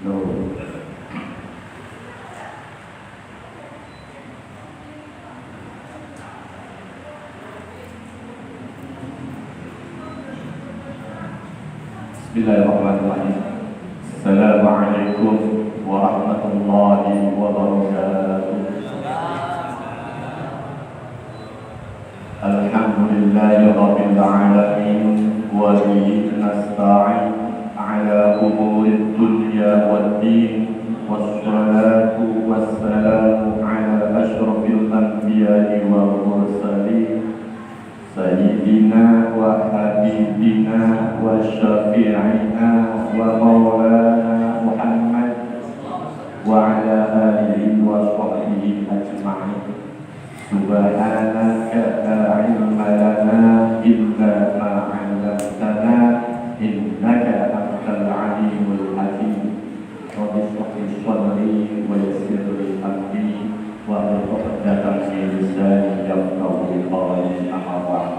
Loh. Bismillahirrahmanirrahim. Assalamualaikum warahmatullahi wabarakatuh. Alhamdulillahi rabbil alamin wa bihi nasta'in ala umurid dunya waddin, wassalatu wassalamu ala asyrafil anbiya'i wal mursalin sayyidina wa habibina wa syafi'ina wa maulana Muhammad wa ala alihi wa sahbihi ajma'in. Subhanaka la ilma lana illa ma 'allamtana innaka antal alimul hakim. Rabbi shrah li sadri wa yassir li amri wa hlul 'uqdatam min lisani yafqahu qawli. Amma ba'd.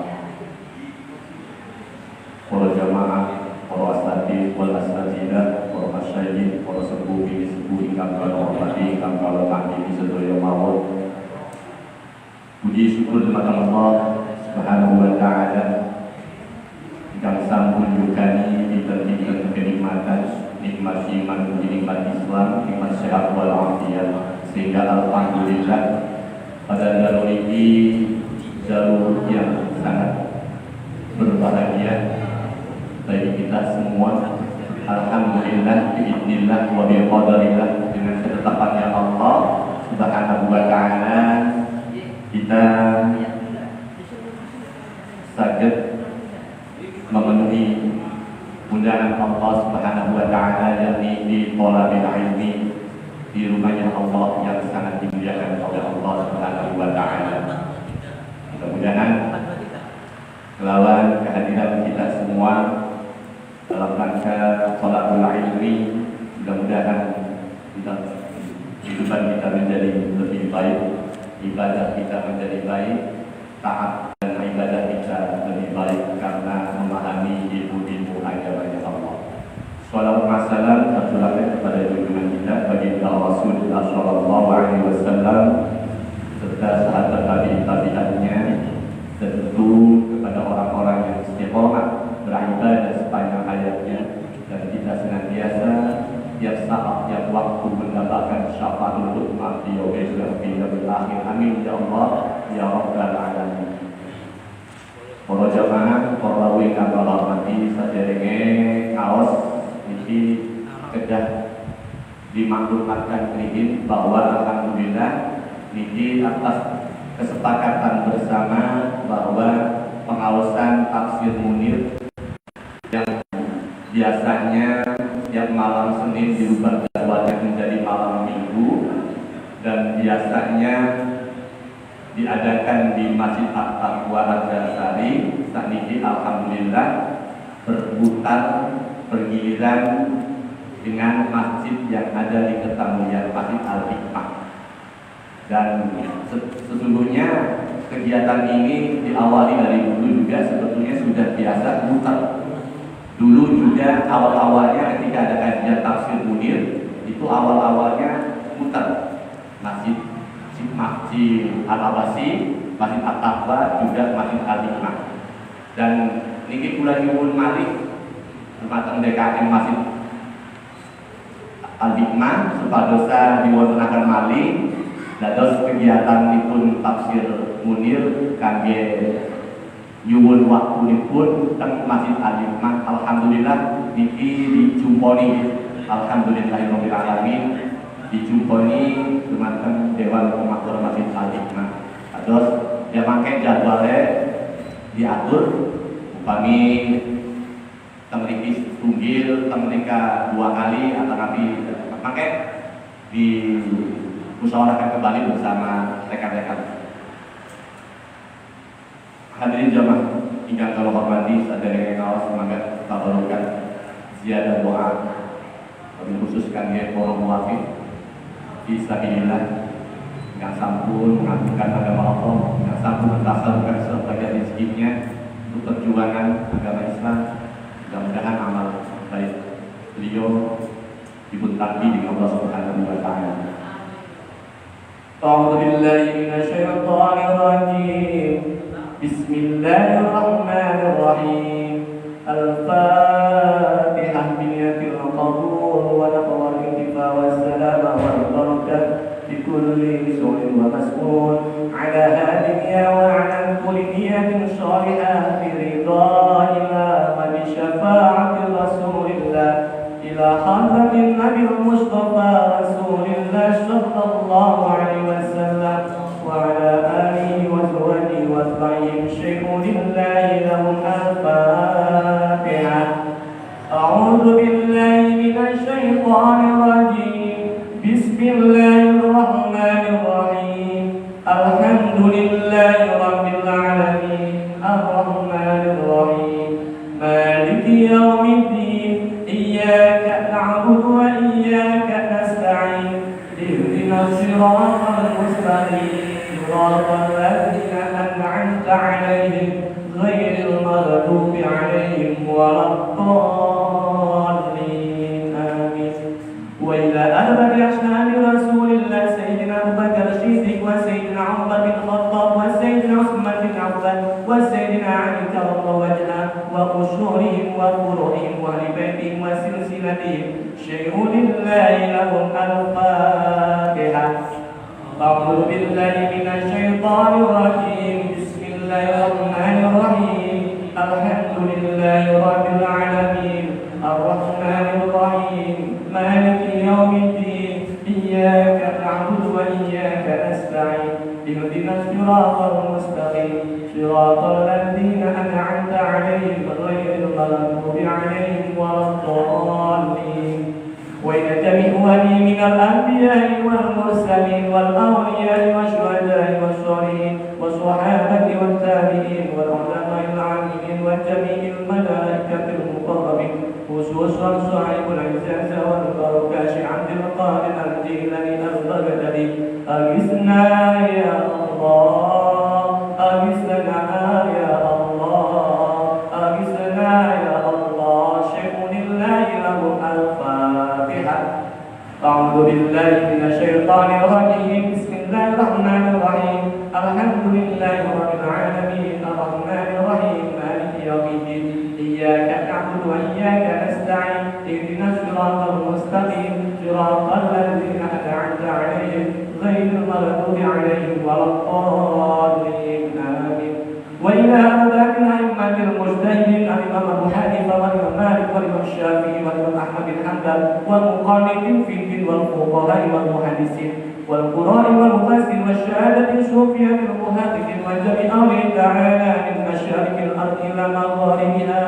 Para jamaah, para asatidz wal asatidzah, para masyayikh, para sepuh ingkang kula hormati, ingkang kula panggihi sedaya mawon. Puji syukur kepada Allah Subhanahu wa taala yang sampun nyukani dinten-dinten kenikmatan, nikmat iman, nikmat Islam, nikmat sehat wal afiat, sehingga alhamdulillah pada jalur ini jalur yang sangat berbahagia bagi kita semua. Alhamdulillah, biidznillah wa biqadarillah, dengan ketetapannya Allah Subhanahu wa taala kita saged memenuhi undangan Allah Subhanahu wa taala, yakni di thalabil ilmi, di rumahnya Allah yang sangat dimuliakan oleh Allah Subhanahu wa taala. Mudah-mudahan melawan kehadiran kita semua dalam rangka thalabil ilmi, mudah-mudahan kehidupan kita menjadi lebih baik, ibadah kita menjadi baik, taat dan ibadah kita lebih baik karena memahami ilmu-ilmu agamanya Allah. Salawat wa salam tercurahkan kepada junjungan kita baginda Rasulullah sallallahu alaihi wasallam serta sahabat tabi'in-tabi'innya, tentu kepada orang-orang yang istiqomah beribadah sepanjang hayatnya, dan kita senantiasa tiap saat, tiap waktu mendapatkan syafaatul ummah di yaumil akhir. Amin ya Allah ya rabbal alamin. Para jamaah, para ingkang kula hormati, saderenge ngaos iki kedah dimaklumatkan mriki bahwa alhamdulillah niki atas kesepakatan bersama bahwa pengaosan tafsir Munir yang biasanya setiap malam Senin dirubah jadwalnya menjadi malam Minggu, dan biasanya diadakan di Masjid At-Taqwa Arjasari. Saniki alhamdulillah berputar bergiliran dengan masjid yang ada di Ketamuyat, Masjid Al-Hikmah. Dan sesungguhnya kegiatan ini diawali dari dulu juga sebetulnya sudah biasa putar. Dulu juga awal-awalnya ketika ada kajian tafsir Munir, itu awal-awalnya putar Masjid Al-Abasi, Masjid At-Taqwa, juga Masjid Al-Hikmah. Dan niki kula nyuwun malih dumateng DKM Masjid Al-Hikmah supadosa diwontenaken malih dados kegiatanipun tafsir Munir kangge nyuwun waktunipun teng Masjid Al-Hikmah. Alhamdulillah niki dijumponi, alhamdulillahirabbil alamin, dijumponi dumateng Dewan Pemakmur Masjid Al-Hikmah. Terus ya mangke jadwalnya diatur upami teng mriki tunggil, teng mrika 2 kali atau nabi, mangke dimusyawarahkan kembali bersama rekan-rekan. Hadirin jamaah ingkang kula hormati, saderenge kaos semangat tabarukan ziyadah doa khusus kangge para muwaffiq fisabilillah yang sampun mengagungkan agama Allah, yang sampun mentasalkan sebagian rezekinya untuk perjuangan agama Islam. Mudah-mudahan amal baik beliau dipun takdi dengan Allah Subhanahu wa taala. A'udzu billahi minasyaitonir rajim. Bismillahirrahmanirrahim. Al-Fatihah biniyatil qabul wa nafwal intifa wassalam wal barakah fi kulli su'in wa mas'ul ala hadhihi wa ala kulli niyatin salihah fi ridha wa bi syafa'ati rasulillah ila hadratin nabiyil mustafa rasulillah sallallahu alaihi wasallam wa ala alihi wa sahbihi wa tabi'in syukurillah lahum al-Fatihah. A'udzu billahi minasyaitonir rajim. Bismillahirrahmanirrahim. Alhamdulillahi rabbil alamin. Ar-Rahmanir Rahim. Maliki yaumiddin. Iyyaka na'budu wa iyyaka nasta'in. Ihdinas siratal mustaqim. Siratal ladzina an'amta 'alaihim ghairil maghdubi 'alaihim waladdallin. Amin. Wa ila ahli ashabi Rasulillah sayyidina Abu Bakar Siddiq wa sayyidina Umar bin Khattab wa sayyidina Utsman bin Affan wa sayyidina Ali karramallahu wajhahu wa qusurihim wa furu'ihim wa ahli baitihim wa silsilatihim syai'unillahi lahum al-Fatihah. A'udzu billahi minasyaitonir rajim. Bismillahirrahmanirrahim. Alhamdulillahi rabbil alamin. Ar-Rahmanir Rahim. Maliki yaumiddin. Iyyaka na'budu wa iyyaka nasta'in. Ihdinas siratal mustaqim. Siratal ladzina an'amta 'alaihim ghairil maghdubi 'alaihim waladdallin. وإلى جميع ولي من الأنبياء والمرسلين والأولياء والشهداء والصالحين والصحابة والتابعين والعلماء العاملين وجميع الملائكة المقربين خصوصا صاحب العزة والبركة عبد القادر الجيلاني البغدادي. أغثنا يا الله، أغثنا يا الله، أغثنا يا الله. شكر لله له الفاتحة. أعوذ بالله من الشيطان الرجيم. بسم الله الرحمن الرحيم. الحمد لله رب العالمين. الرحمن الرحيم. مالك يوم الدين. إياك نعبد وإياك نستعين. اهدنا الصراط المستقيم. صراط الذين أنعمت عليهم غير المغضوب عليهم ولا الضالين. آمين. وإلى أولاد الأئمة المجتهدين الإمام أبو حنيفة والإمام مالك والإمام الشافعي والإمام أحمد بن حنبل والمقلدين في الدين والفقهاء والمحدثين والقراء والمفسرين والشهادة الصوفية المحدثين وجميع أولياء تعالى من مشارق الأرض إلى مغاربها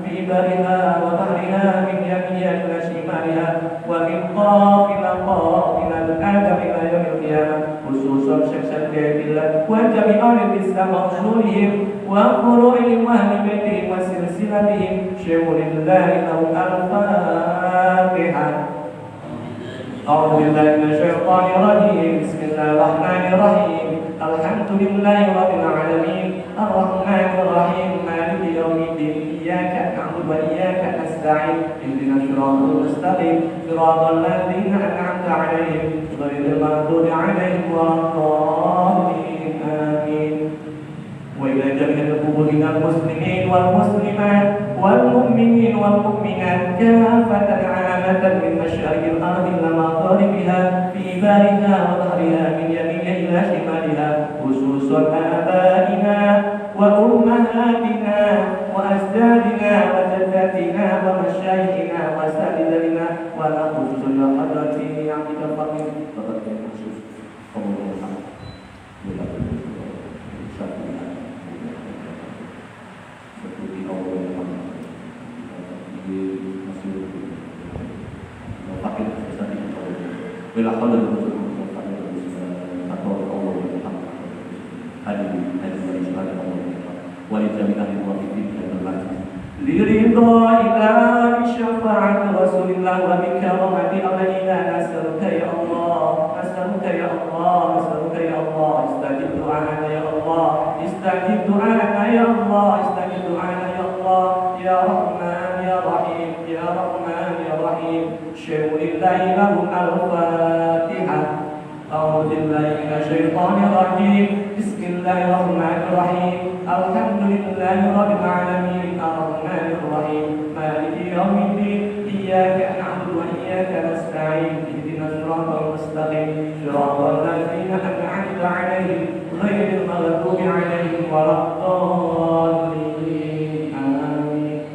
ببرها وبحرها من يمينها إلى شمالها ومن قاف إلى قاف إلى آدم إلى يوم القيامة. خصوصا شيخ الله وجميع أهل الإسلام وأصولهم وفروعهم وأهل بيتهم وسلسلتهم شكر لله له الفاتحة. أعوذ بالله من الشيطان الرجيم. بسم الله الرحمن الرحيم. الحمد لله رب العالمين. الرحمن الرحيم. مالك يوم الدين. إياك نعبد وإياك نستعين. اهدنا الصراط المستقيم. صراط الذين أنعمت عليهم غير المغضوب عليهم ولا الضالين. آمين. وإلى جميع المؤمنين المسلمين والمسلمات والمؤمنين والمؤمنات كافة عامة من مشارق الأرض إلى مغاربها في بارها وظهرها من يمينها إلى شمالها خصوصا آبائنا وأمهاتنا وأجدادنا وجداتنا ومشايخنا وأساتذتنا ونخص حضرة عبدك الفقير فقد كان مخصوص bila kau dan لرضا إله شفاعة رسول الله وبكرامة أولينا نسألك يا الله، نسألك يا الله، نسألك يا الله، استجب دعانا يا الله، استجب دعانا يا الله، استجب دعانا يا الله، يا رحمن يا رحيم، يا رحمن يا رحيم، شيخ لله لهم الفاتحة. أعوذ بالله من الشيطان الرجيم. بسم الله الرحمن الرحيم. الحمد لله رب العالمين الرحمن الرحيم مالك يوم الدين. إياك نعبد وإياك نستعين. اهدنا الصراط المستقيم صراط الذين أنعمت عليهم غير المغضوب عليهم ولا الضالين. آمين.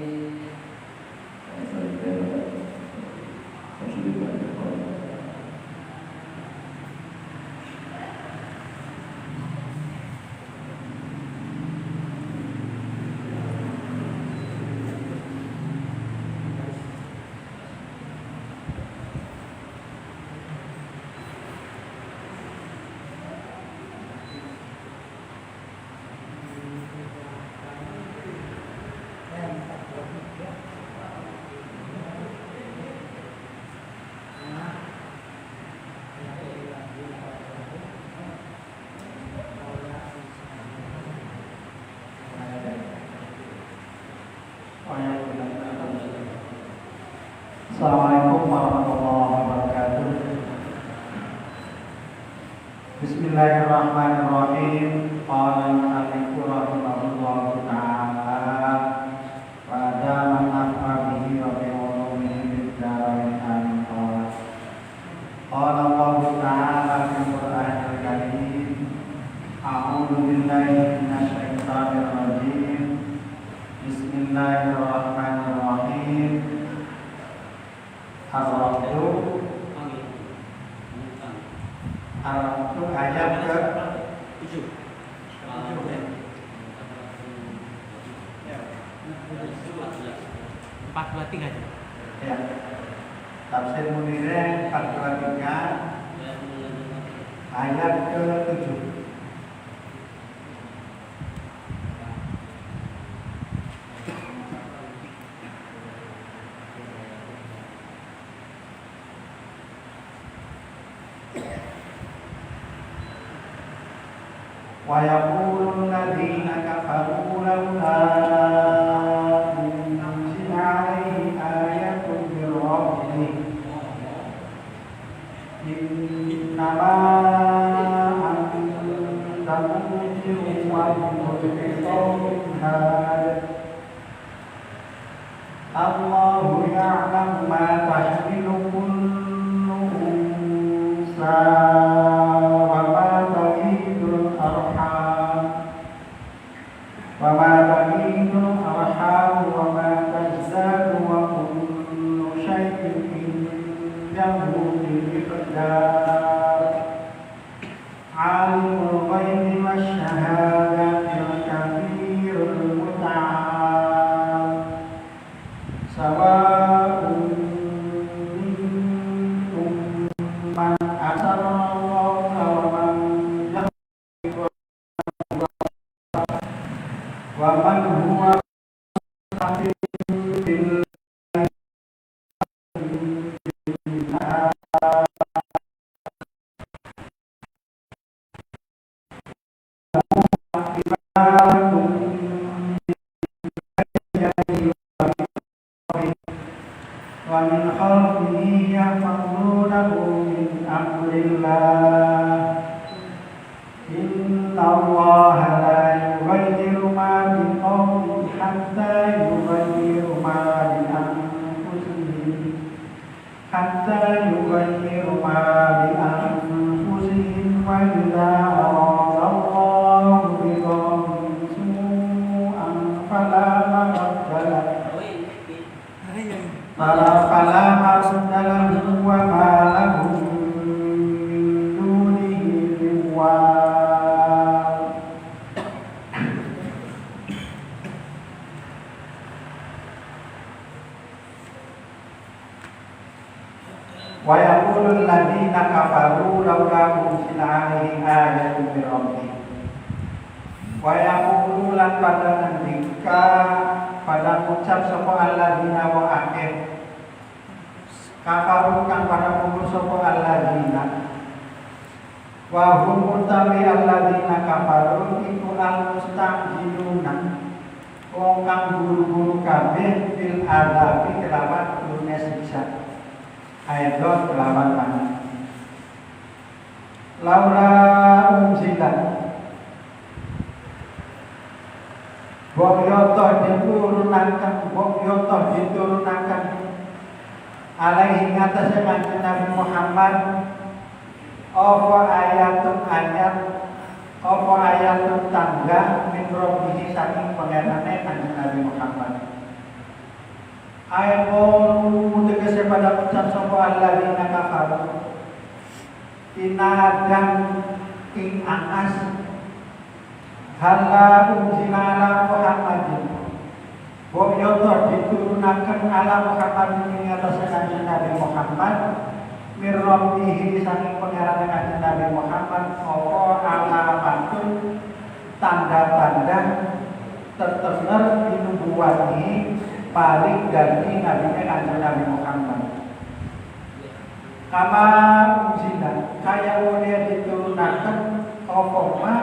Assalamualaikum warahmatullahi wabarakatuh. Bismillahirrahmanirrahim. Qala al-mu'allif rahimahullahu ta'ala wa adama naf'a bihi wa bi ulumihi fid dharain amin. Qala Allahu ta'ala fil Qur'anil Karim. A'udzu billahi minasy syaithanir rajim. Bismillahirrahmanirrahim. Ar-Rahdu ayat ke 7. Ya. Tafsir Munire 423 ayat ke 7. Wa yaqulu alladziina kafaru laula unzila 'alaihi ayatun min rabbih innamaa anta munzirun wa likulli qaumin haad. Allahu ya'lamu ma tahmilu kullu unsa وما تغيض الأرحام وما تزداد وكل شيء عنده بمقدار. عالم الغيب والشهادة الكبير المتعال. سواء منكم من أسر القول ومن ومن هو خفي بالليل ومن خلفه يحفظونه من أمر الله. إن الله لا يغير ما بقوم حتى يغير ما بأنفسهم وإذا أراد الله بقوم سوءا فلا مرد له وما لهم من دونه من وال. Wa yaqulul ladzina kafaru laula unzila 'alaihi ayatun min rabbih. Wa yaqulu lan pada ngendika pada ucap sapa alladzina wa akeh kafaru kang pada kumpul sapa alladzina wa hum utawi alladzina kafaru iku al-mustamjiluna wong kang buru-buru kabeh fil adabi kelawan dunya siksa. Aidon kelawan mana laula unzila Bokyoto diturunakan alaihi ngatasé kanjeng Nabi Muhammad apa ayatun tangga min rabbihi saking pangerane kanjeng Nabi Muhammad. Ayat tegese pada ucap sapa alladzina kafaru inadang ing anas hala unzila ala Muhammadin Bokyoto diturunakan ala Muhammad ini atas kanjeng Nabi Muhammad mirrabbihi saking pangeran kanjeng Nabi Muhammad apa alamatun tanda-tanda tertener dinubuwati paling ganti nabinya kanjeng Nabi Muhammad kama unzila kaya dia diturunakan apa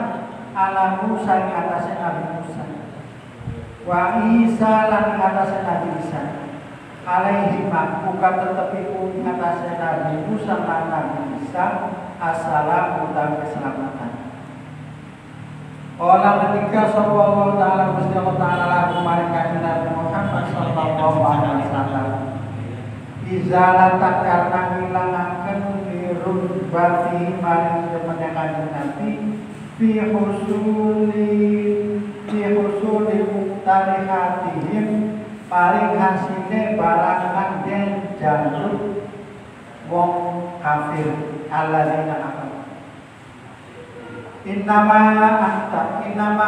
ala Musa ing atase Nabi Musa wa Isa lan atase Nabi Isa alaihi buka tetapi ing atase Nabi Musa lan Nabi Isa assalamu dan keselamatan. Olah ketika sapa Allah taala Gusti Allah taala lagu maring kanjeng Nabi Muhammad sallallahu alaihi wasallam izalatan karena ngilangaken dirun bati maring kemenangan Nabi fi husuli muktarihatihim paling hasilnya barangan den jaluk wong kafir alladzina kafaru innama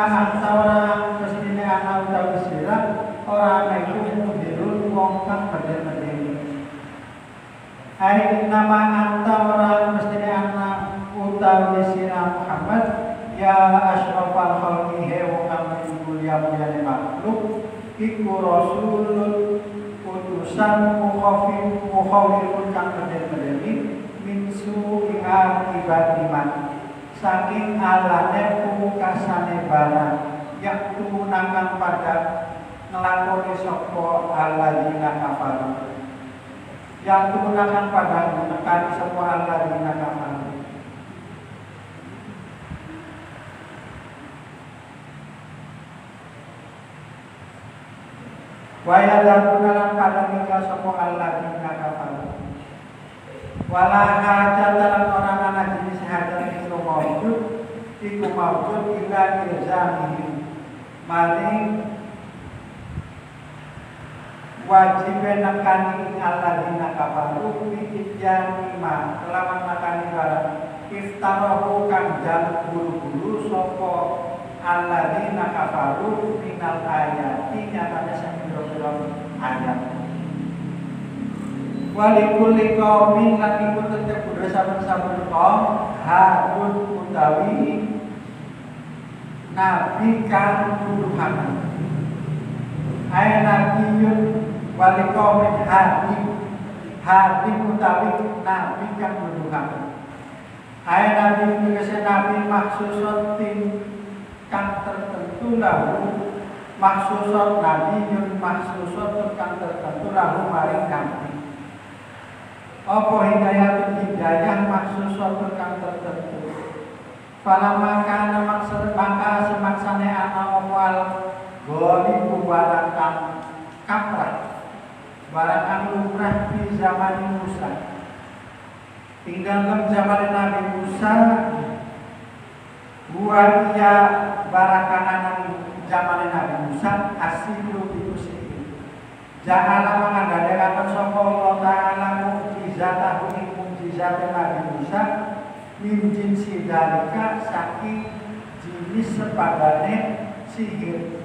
anta orang mestine ana utawi sira ora iku mudirun wong kang beden-beden ai innama anta orang mestine ana utawi sira Muhammad ya asyrafal khalqi wong kang mulia-muliane makhluk iku rasulun utusan mukhawifun kang beden-beden min su'i akibatiman saking alane pungkasane barang yaktu nakang pada ngelakoni sapa alladzina kafaru yaktu nakang pada nekani sapa alladzina kafaru waya darunalan pada ninggal sapa alladzina kafaru wala hajatan orang anak jenis hajat itu mawujud iku mawujud ila ilzamihim maling wajib nekani alladzina kafaru bi'ijani ma kelawan nekani barang iftarahu kang jaluk buru-buru sapa alladzina kafaru minal ayati nyatane sing ayat walikuli kaumin lan iku tetep kudu saben-saben kaum harun utawi nabi kang nuduhan ay nabiyun walikaumin hadi utawi nabi kang nuduhan ay nabi tegese nabi maksusatin kang tertentu lahu maksusat nabiyun maksusat kang tertentu lahu maring nabi apa hidayah maksud suatu kang tertentu fala maka semaksane ana awal goli barang kang kaprah barang kang lumrah di zaman Musa ing dalam zaman Nabi Musa buat ia barang kang zaman Nabi Musa asilu diusi janganlah mengandalkan sapa Allah taala mukjizatahu ing mukjizat Nabi Musa min jinsi dalika saking jenis sepadane sihir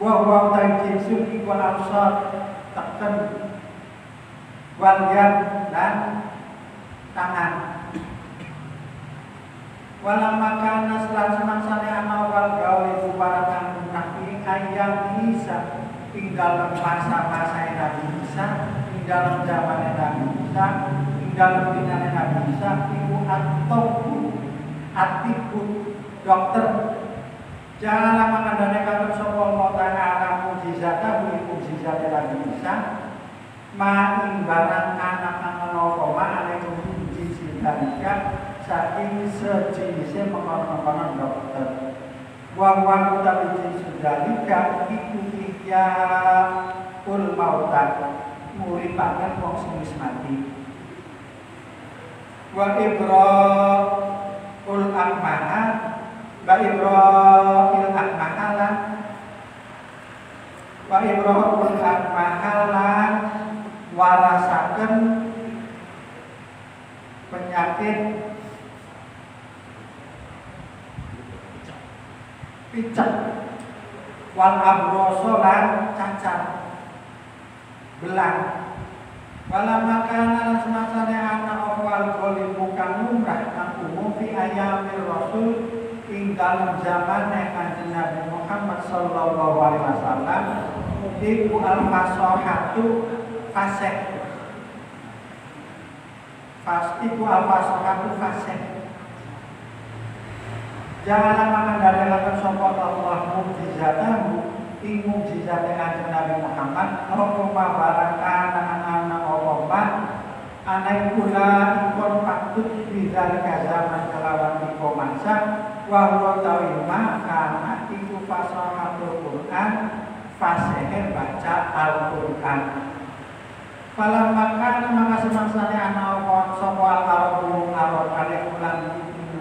wa jinsun iku absar teken walian dan tangan walam makana selan semangsane ana wal gawe barang nabi ayam Isa ing dalam masa-masa Nabi Isa, ing dalam zaman Nabi Isa, ing dalam dinane Nabi Isa, ibu atiku dokter. Janganlah mengandalkan kata sapa Allah taala mukjizat Nabi Isa, ma ing barang anak dalika saking sejenisnya mengkonon-konon dokter. Wang-wang utawi jenis dalika iku ihya ul mautat nguripaken wong sing wis mati. Wa ibra'ul akmaha wa ibra'il akmahalan wa ibra'ul akmahalan warasaken penyakit picek wal abroso lan cacat belang wala makanan semasane ana awal kali bukan umrah kang umum fi ayamir rasul ing dalam zaman Kanjeng Nabi Muhammad sallallahu alaihi wasallam iku al-fasahatu fasih iku al-fasahatu fasih janganlah mengandalkan sapa Allah mukjizatahu ing mukjizate Kanjeng Nabi Muhammad apa baraka ana apa ana kula ikon patut bidal zaman kelawan iko mangsa wa huwa tawima kana iku fasahatul Quran fasih baca Al-Quran. Falam makan maka semangsane ana apa sapa al-arab kali ulang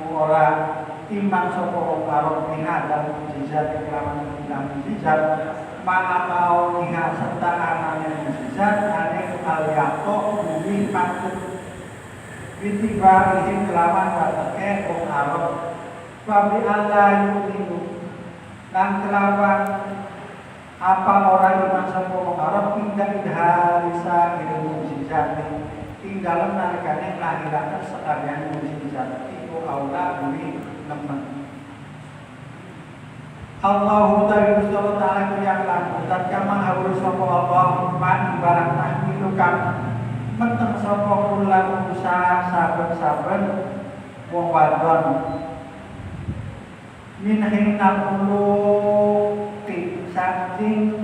ora iman sapa karo dan mukjizat kelawan mukjizat mana mau lihat serta anane mukjizat ane al-yaqo bumi patut witiba ini kelawan watake wong Arab wa bi Allah yu'minu dan kelawan apa orang iman sapa wong Arab pindah idharisa ilmu mukjizat ing dalem nalikane lahiraken sekalian mukjizat iku aula bumi nemen Allahu ta'ala yang laku tatkala harus sapa Allah man barang tahmilukan meteng sapa kula usaha saben-saben wong wadon min hinal ulu saking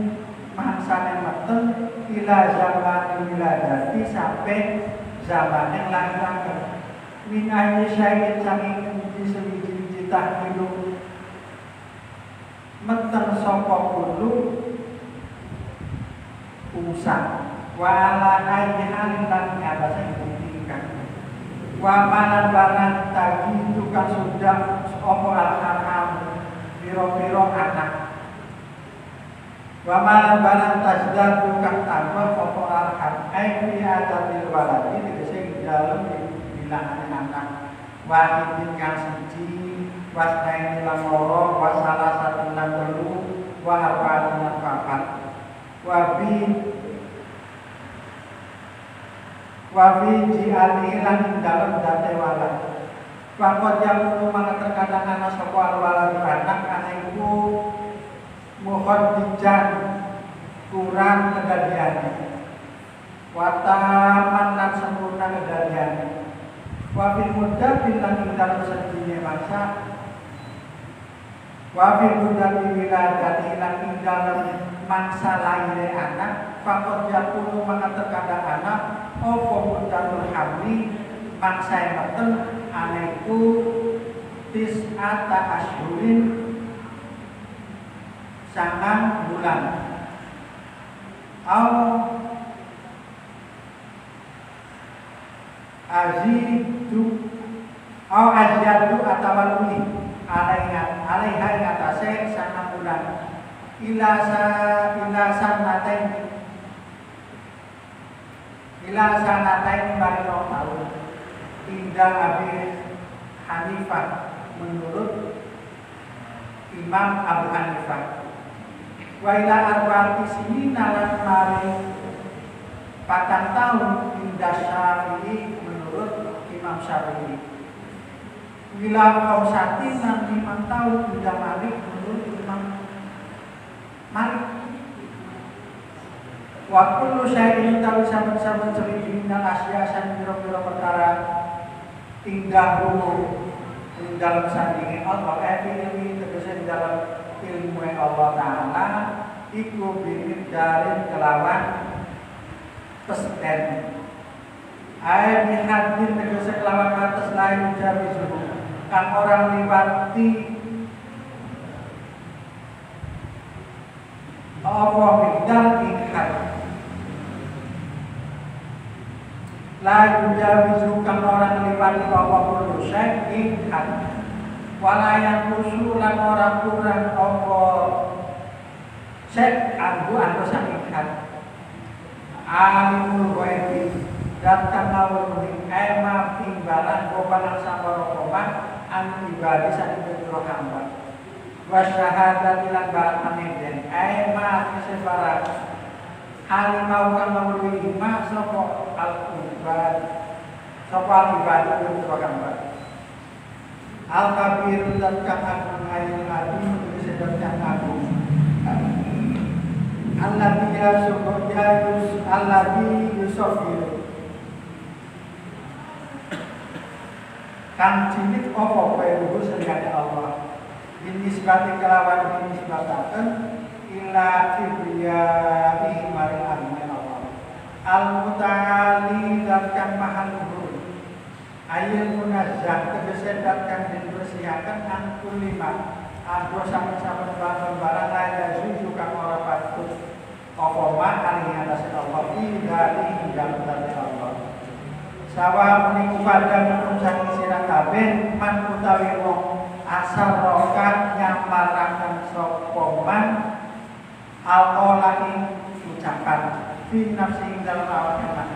mangsane meteng ila zaman wiladati sampai zaman yang lahiraken min ayyi syai'in saking sewiji tahmilu meteng sapa kudu usah wala ayyahan lan ngabasa ditingkat wa malan banan tagi tukang sudah apa al-arham biro-biro anak wa malan banan tajdad tukang tambah apa al-arham ai adatil waladi tegese dalem bilangan anak wahidin kang siji wasnaini lan loro wa salah satu lan telu wa arba'atin lan papat wa bi ji'ali lan dalam date walad Wakot yang mana terkadang anak sapa alwalad anak anak iku mohon dijan kurang kedadian wataman lan sempurna kedadian wa fil muddah bilan ing dalam sedine masa wa fil muddah wiladati lan ing dalam mangsa laire anak fakot yakunu mana terkadang anak apa muddatul hamli mangsa yang meten anaiku tis'ata ashurin sangang bulan au azyadu atawa luwi alaiha ngatase sangang bulan ila sanatain bari rong tahun Indah Abi Hanifah menurut Imam Abu Hanifah wa ila arba'ati sinina lan mari 4 tahun Indah Syafi'i menurut Imam Syafi'i wila qawsatin lan 5 tahun Indah Malik menurut Imam Malik wa kullu syai'in tawi saben-saben cerita minal asya san pira-pira perkara tinggal dulu di dalam sandingan Allah ilmi tegese dalam ilmu Allah Ta'ala iku bimit dari kelawan pesden Ayat hadir tegese kelawan atas lain jawi suhu kan orang liwati apa bidal ikhad la yujawizu kan orang liwati apa kullu syai' ikhad wala yang kusulan orang kurang apa syai' anu sakikat alimul ghaibi dan kanawuhi ema timbalan kobalan sabaro koban an ibadi sadibiro hamba wa syahadat ilan barat ameden ema kesebaran halimau kanawuhi ma sopo al-ibad sopo al-ibad ibiro hamba al-kabir dan kang agung adim kesedap kang agung alladhi yusofir kang cilik apa peruhu seliane Allah binisbati kelawan binisbataken ila kibriyaihi mari agung Allah al-muta'ali dan kang maha luhur ayil munazzah tegese dat kang dibersihaken an kulima aku sama-sama barang aja suju kang ora patut apa ma alih atas Allah dari dalam dari Allah sawa meniku pada menung saking sira kabeh man utawi wong asal rokat nyamaraken sapa man alqolani ucapan fi nafsi dalam awakna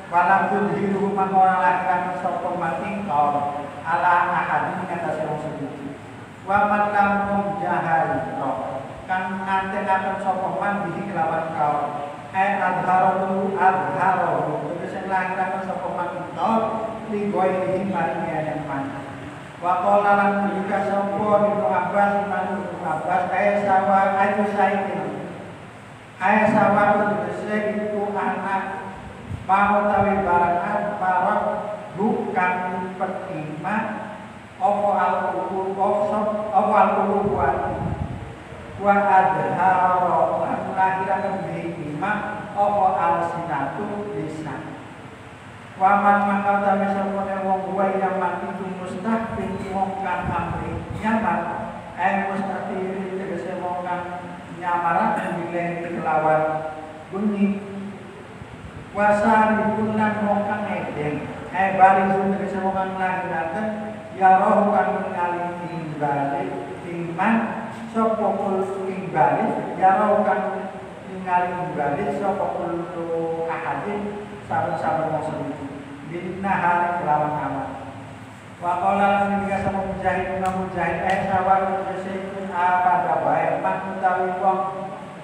walam tudhiru man ora lakukan sapa man ingkar ala ahadin atas wong suci wa man lam jahal kan ngantenaken sapa man bihi kelawan kaum adharu tegese lahiraken sapa man itu ligoihi maring yang man wa qala lan juga sapa Ibnu Abbas Ibnu Abbas sawa ayu saiki sawa tegese itu anak mau tawi barang parok bukan pertima opo al-qulub wa adharo lahiraken bihima opo al-sinatu lisan wa man mangkata mesapone wong wae yang mati itu mustaqbil wong kang amri nyaman mustaqbil tegese wong kang nyamaran bilih kelawan bunyi wasari bulan wong kang edeng barisun tegese wong kang lahiraken ya roh kang ningali timbalik timan sapa kulo timbalik ya roh kang ningali timbalik sapa kulo ahadin saben-saben wong suci binna hari kelawan amal wa qala lan ngira sama mujahid sawal tegese pada bae man utawi wong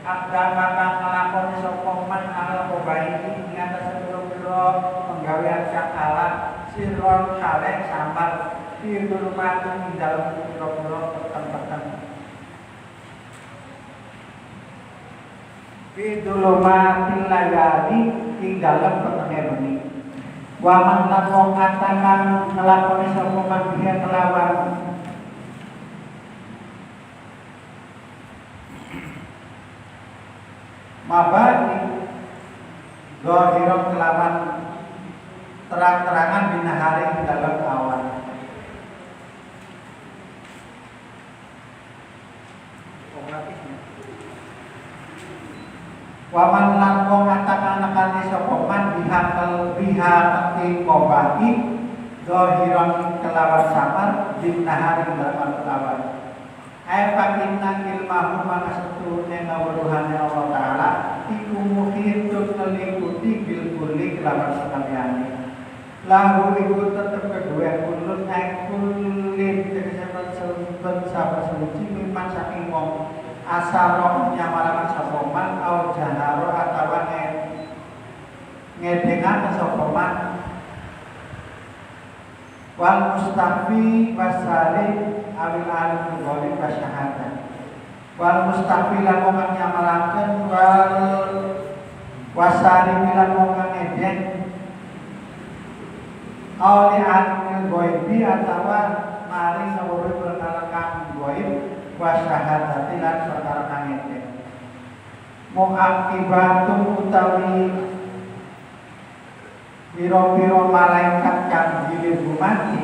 agama kang nglakoni sapa man amal kebaiki ing atas pira-pira penggawean kang halal sirron kalih samar fitur mati ing dalem pira-pira peteng-peteng fitur mati layani ing dalem petenge bengi wa man lan wong katakan nglakoni sapa man biya kelawan mabadi zahiran kelawan terang-terangan binahari di dalam awan waman lan wong katakan nekani sapa man biha ing kobati zahiran kelawan samar binahari di dalam awan pakinna ilmahu maka seturune ngawruhane Allah Ta'ala iku muhitun meliputi bil kulli kelawan sekaliane lahu iku tetep kedua kulun kulin tegese sabar suci miman saking wong asaro nyamaraken sapa man au janaro atawa ngedengaken sapa man wal mustafi wasalik awil alim ghaib wa syahadat wal mustafi lan wong nyamaraken wal wasari lan wong ngeden awli alim ghaib atawa mari sawuh perkara kang ghaib wa syahadat lan perkara kang ngeden muakibatun utawi Biro-biro malaikat kang gilir bumati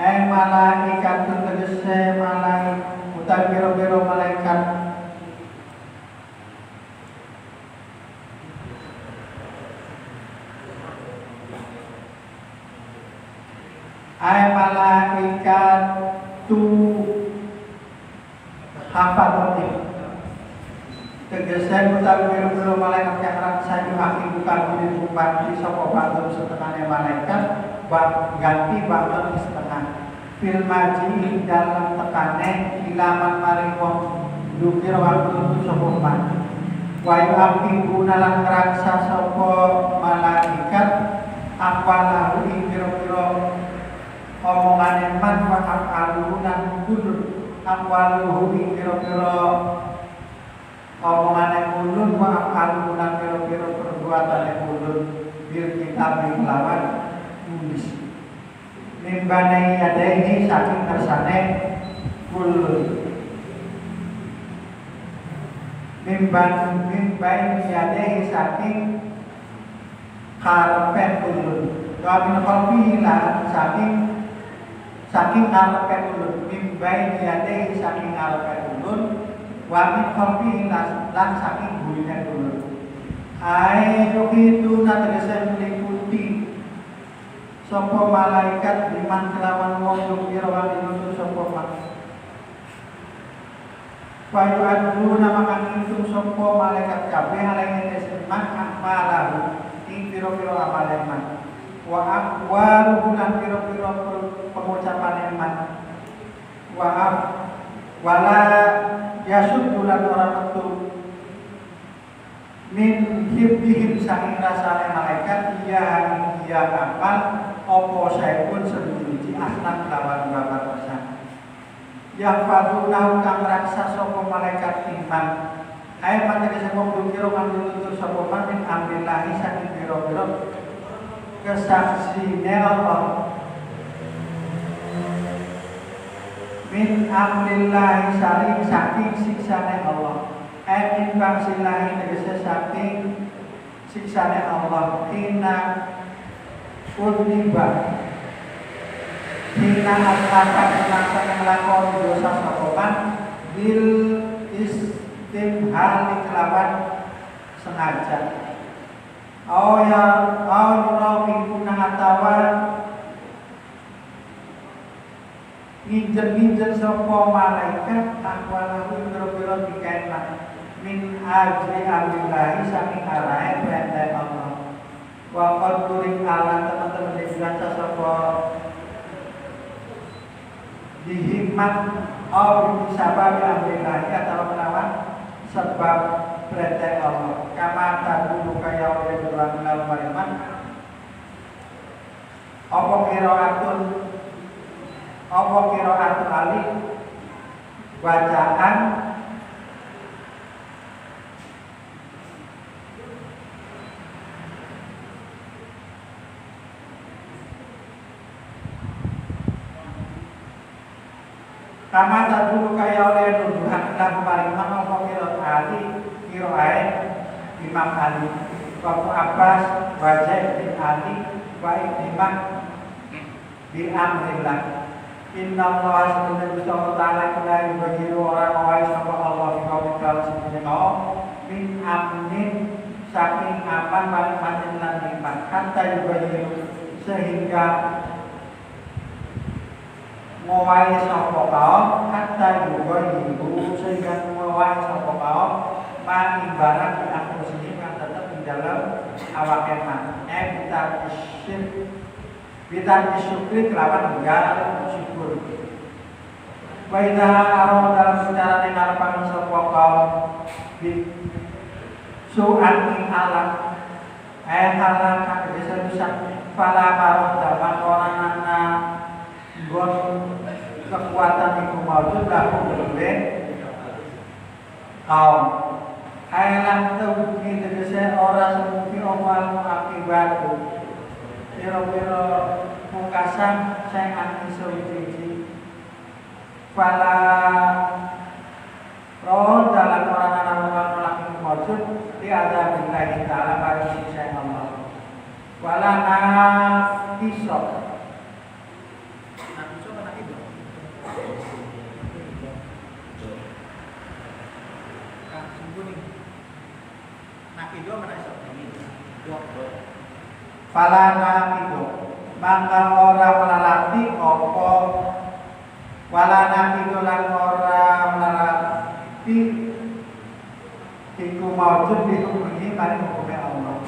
malaikat tegese malaikat utawi biro-biro malaikat malaikat tu hafadoti tegese utawi biro-biro malaikat yang raksa aki bukan gilir bumati sapa bantu setengahnya malaikat ganti bangun setengah fil maji dalam tekane ilaman maring wong dukir waktu itu sapa wayu api gunalan raksa sapa malaikat apalahu pira-pira omongane man wa alunan kudur apaluhu pira-pira omongane kulun wa alunan pira-pira perbuatane kulun bil kitab lawan tulis mimbane yadehi saking kersane kulun mimbai yadehi saking karpet kulun wamin kolpila saking karpet kulun mimbai yadehi saking karpet kulun wamin kolpila lan saking gulinya kulun ai yuhidu nategese meliputi sapa malaikat liman kelawan wong yukir wa dinutur sapa man wayu adu nama kang itu sapa malaikat kabeh alene seman akmalahu ing pira-pira amale man wa aqwalu lan pira-pira pengucapan man wala yasuddu lan ora metu min hibdihim saking rasane malaikat iya kapal opo saipun sedulur asnan lawan babar pesan yang padunau kang raksa sapa malaikat iman ae maneka wong dukira kang nutur sapa man min amrillahi saking pira-pira kesaksine Allah min amrillahi saking siksane Allah min bangsilahi tegese saking siksane Allah hina Udniba hina akan melaksanakan lakon dosa sokoban bil istimhal kelawan sengaja minggu atawa nginjen sopo malaikat akwalahu biro-biro dikaitlah min ajri amrillahi saking arahe perintah Allah wa qad turik ala teman-teman dijelaskan sapa dihikmat au sabab amrillahi atau melawan sebab perintah Allah kama tadulu kaya oleh berang dalam mariman apa qiraatun alif bacaan kama tadulu kaya oleh nuduhan dalam mariman apa qiraat Imam Ali Waktu Abbas wajah bin Ali wa Imam bin Amrillah Inna Allah sebenarnya Gusti Allah Ta'ala kula yubahiru orang-orang sama Allah kau dalam sebenarnya kau min amnin saking aman maling-maling lan nikmat hatta yubahiru sehingga mewai sapa kaum hatta yubahiru sehingga mewai sapa kaum man ibarat di aku sendiri yang tetap di dalam awak eman kita disyukri kelawan enggak syukur Waida aro dalam sejarah yang harapan sebuah kaum su'an ing alam halam kang bisa fala karo dapat orang anak gon kekuatan iku maujud lahu berbe kaum halam tauhid tegese ora semungkin awal akibat piro-piro mungkasan saya anti sewiji fala roh dalam orang-orang laki maujud di ada billahi ta'ala bagi sisi Allah walana kisok. Falana itu maka orang melalati opo walana itu lan orang melalati iku maujud dihukumi mari hukumnya Allah.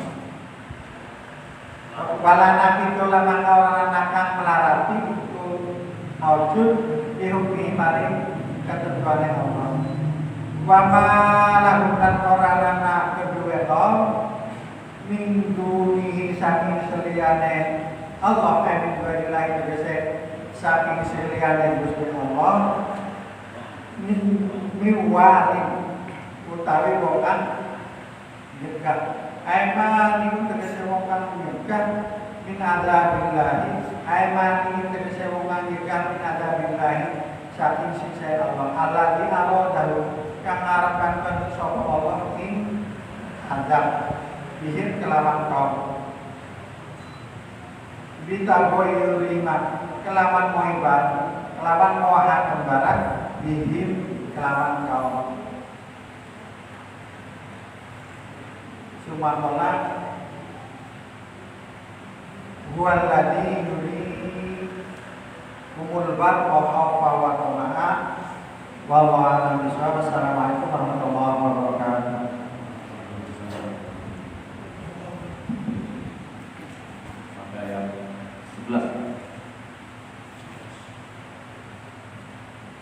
Walana itu lan orang akan melalati iku maujud dihukumi mari ketentuannya Allah. Wama lakukan orang anak kedua tom minggu ni saking seliyane Allah minggu nilai tegese saking seliyane Gusti Allah miwali utawi wokan nyegah aiman iku tegese wokan nyegah min adzabillahi aiman iku tegese wokan nyegah min adzabillahi saking siksa Allah alladzi aradahu kang arepan sapa Allah ing azab bihim kelawan kaum bita boy lima kelawan mohibat kelawan moha kembaran bihim kelawan kaum sumakola huwal ladzi yuri kumul bar wa khawfa wa tamaa wallahu a'lam bishawab. Assalamualaikum warahmatullahi wabarakatuh.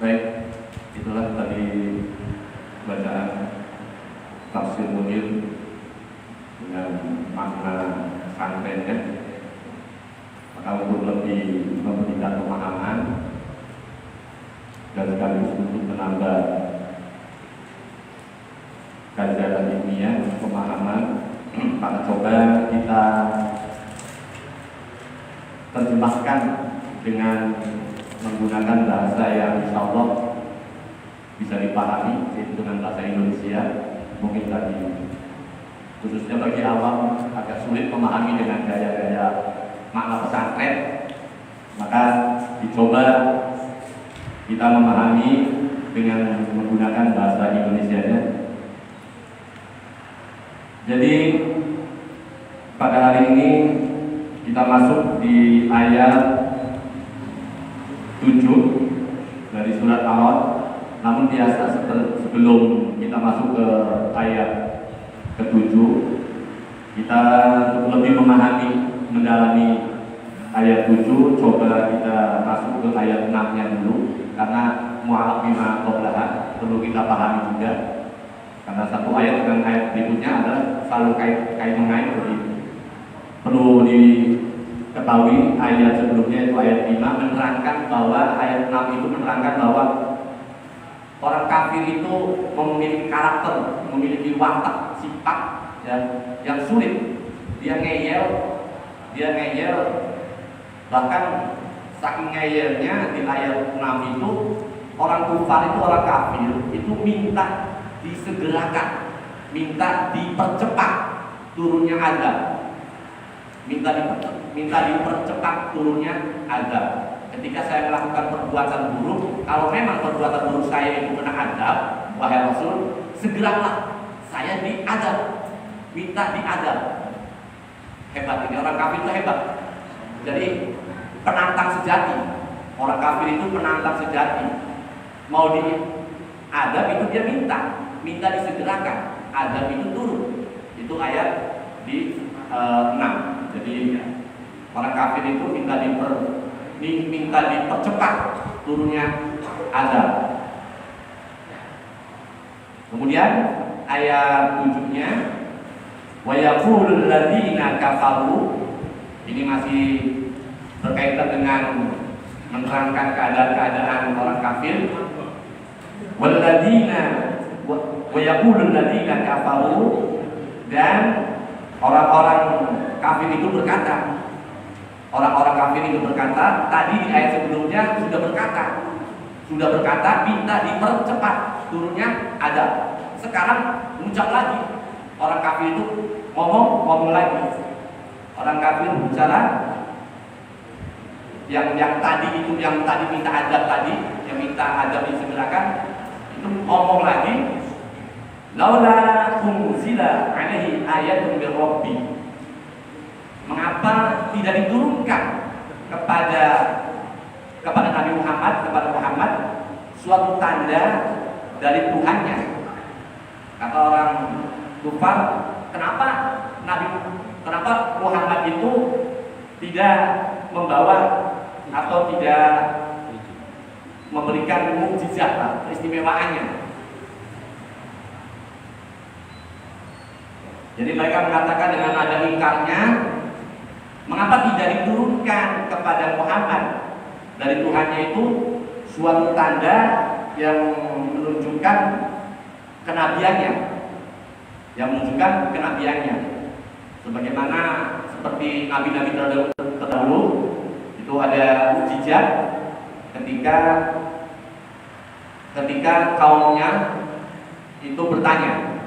Baik, itulah tadi bacaan tafsir Munir dengan makna santennya. Maka untuk lebih memberikan pemahaman dan sekaligus untuk menambah kajian ilmiah pemahaman, maka coba kita terjemahkan dengan menggunakan bahasa yang insya Allah bisa dipahami, yaitu dengan bahasa Indonesia. Mungkin tadi khususnya bagi awam agak sulit memahami dengan gaya-gaya makna pesantren, maka dicoba kita memahami dengan menggunakan bahasa Indonesianya. Jadi pada hari ini kita masuk di ayat 7 dari surat Al-A'raf. Namun biasa sebelum kita masuk ke ayat ke-7, kita lebih memahami, mendalami ayat 7, coba kita masuk ke ayat 6-nya dulu, karena mu'alaf bima qablaha perlu kita pahami juga, karena satu ayat dengan ayat berikutnya adalah selalu kait-mengait begitu. Perlu diketahui ayat sebelumnya itu ayat 5 menerangkan bahwa ayat 6 itu menerangkan bahwa orang kafir itu memiliki karakter, memiliki watak, sifat ya, yang sulit. Dia ngeyel, bahkan saking ngeyelnya di ayat 6 itu orang kufar itu, orang kafir itu minta disegerakan, minta dipercepat turunnya azab. Minta dipercepat turunnya azab. Ketika saya melakukan perbuatan buruk, kalau memang perbuatan buruk saya itu kena azab, wahai Rasul, segeralah saya diazab, minta diazab. Hebat ini orang kafir itu hebat. Jadi penantang sejati. Orang kafir itu penantang sejati. Mau diazab itu dia minta disegerakan, azab itu turun. Itu ayat di 6. Jadi orang kafir itu minta dipercepat turunnya azab. Kemudian ayat 7-nya wa yaqulul ladzina kafaru, ini masih berkaitan dengan menerangkan keadaan orang kafir. Wal ladzina wa yaqulul ladzina kafaru, dan orang-orang kafir itu berkata, orang-orang kafir itu berkata, tadi di ayat sebelumnya sudah berkata minta dipercepat turunnya azab. Sekarang ucap lagi, orang kafir itu ngomong lagi. Orang kafir bicara yang tadi itu, yang tadi minta adab tadi, yang minta adab disegerakan, itu ngomong lagi, laula unzila alaihi ayatun min rabbi. Mengapa tidak diturunkan kepada Nabi Muhammad, kepada Muhammad suatu tanda dari Tuhannya? Kata orang kufar, kenapa Muhammad itu tidak membawa atau tidak memberikan mukjizat, keistimewaannya? Jadi mereka mengatakan dengan ada ingkarnya, mengapa tidak diturunkan kepada Muhammad dari Tuhannya itu suatu tanda yang menunjukkan kenabiannya, sebagaimana seperti nabi-nabi terdahulu itu ada mukjizat ketika kaumnya itu bertanya,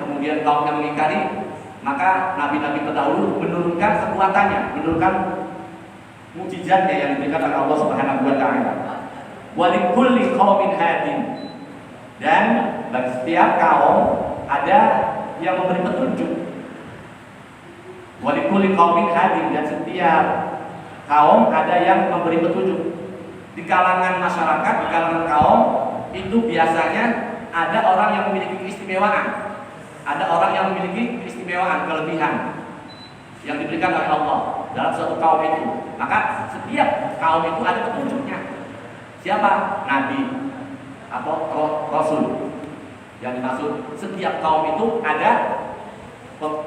kemudian kaumnya mengingkari, maka nabi-nabi terdahulu menurunkan kekuatannya, menurunkan mukjizatnya yang diberikan oleh Allah Subhanahu wa taala. Wa likulli qaumin hadin, dan bagi setiap kaum ada yang memberi petunjuk. Wa likulli qaumin hadin, dan setiap kaum ada yang memberi petunjuk. Di kalangan masyarakat, di kalangan kaum itu biasanya ada orang yang memiliki keistimewaan. Ada orang yang memiliki keistimewaan, kelebihan yang diberikan oleh Allah dalam suatu kaum itu. Maka setiap kaum itu ada petunjuknya. Siapa? Nabi atau Rasul. Yang dimaksud setiap kaum itu ada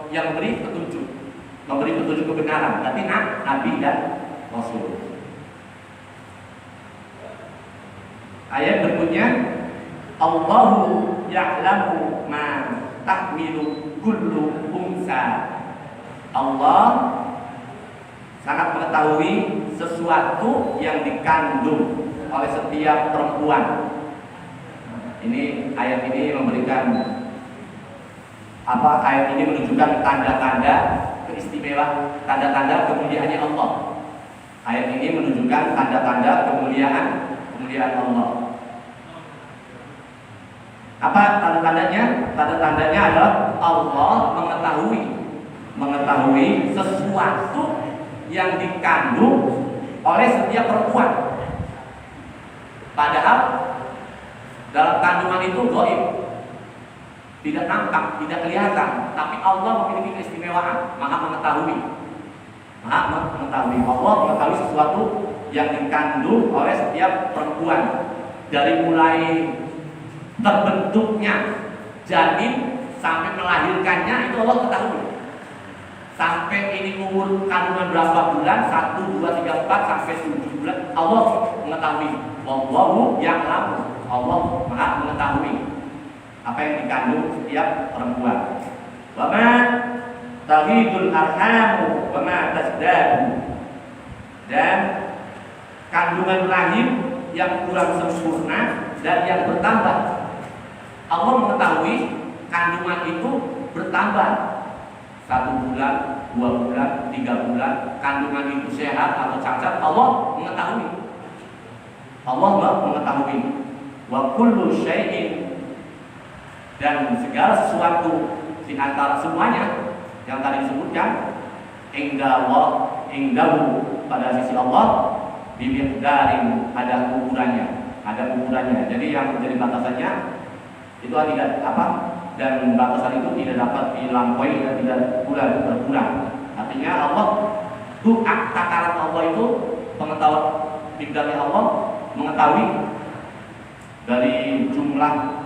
yang memberi petunjuk kebenaran. Tapi Nabi dan Rasul. Ayat berikutnya, Allahu ya'lamu ma tahmilu kullu unsa. Allah sangat mengetahui sesuatu yang dikandung oleh setiap perempuan. Ini ayat ini memberikan ayat ini menunjukkan tanda-tanda keistimewaan, tanda-tanda kemuliaannya Allah. Ayat ini menunjukkan tanda-tanda kemuliaan Allah. Apa tanda-tandanya? Tanda-tandanya adalah Allah mengetahui sesuatu yang dikandung oleh setiap perempuan. Padahal dalam kandungan itu gaib, tidak nampak, tidak kelihatan, tapi Allah memiliki keistimewaan, Maha mengetahui. Allah mengetahui sesuatu yang dikandung oleh setiap perempuan, dari mulai terbentuknya janin sampai melahirkannya, itu Allah ketahui. Sampai ini umur kandungan berapa bulan, 1, 2, 3, 4 sampai 7 bulan, Allah mengetahui. Wallahu ya'lamu, Allah Maha mengetahui apa yang dikandung setiap perempuan. Wa ma taghidul arhamu wa ma tasdadu, dan kandungan rahim yang kurang sempurna dan yang bertambah. Allah mengetahui kandungan itu bertambah 1 bulan, 2 bulan, 3 bulan, kandungan itu sehat atau cacat, Allah mengetahui. Wa kullu syai'in, dan segala sesuatu di antara semuanya yang tadi disebutkan, indahu, pada sisi Allah, bimiqdarin, ada ukurannya. Jadi yang menjadi batasannya itu tidak dan batasan itu tidak dapat dilampaui dan tidak berkurang. Artinya Allah itu, takaran Allah itu, pengetahuan bidangnya Allah mengetahui dari jumlah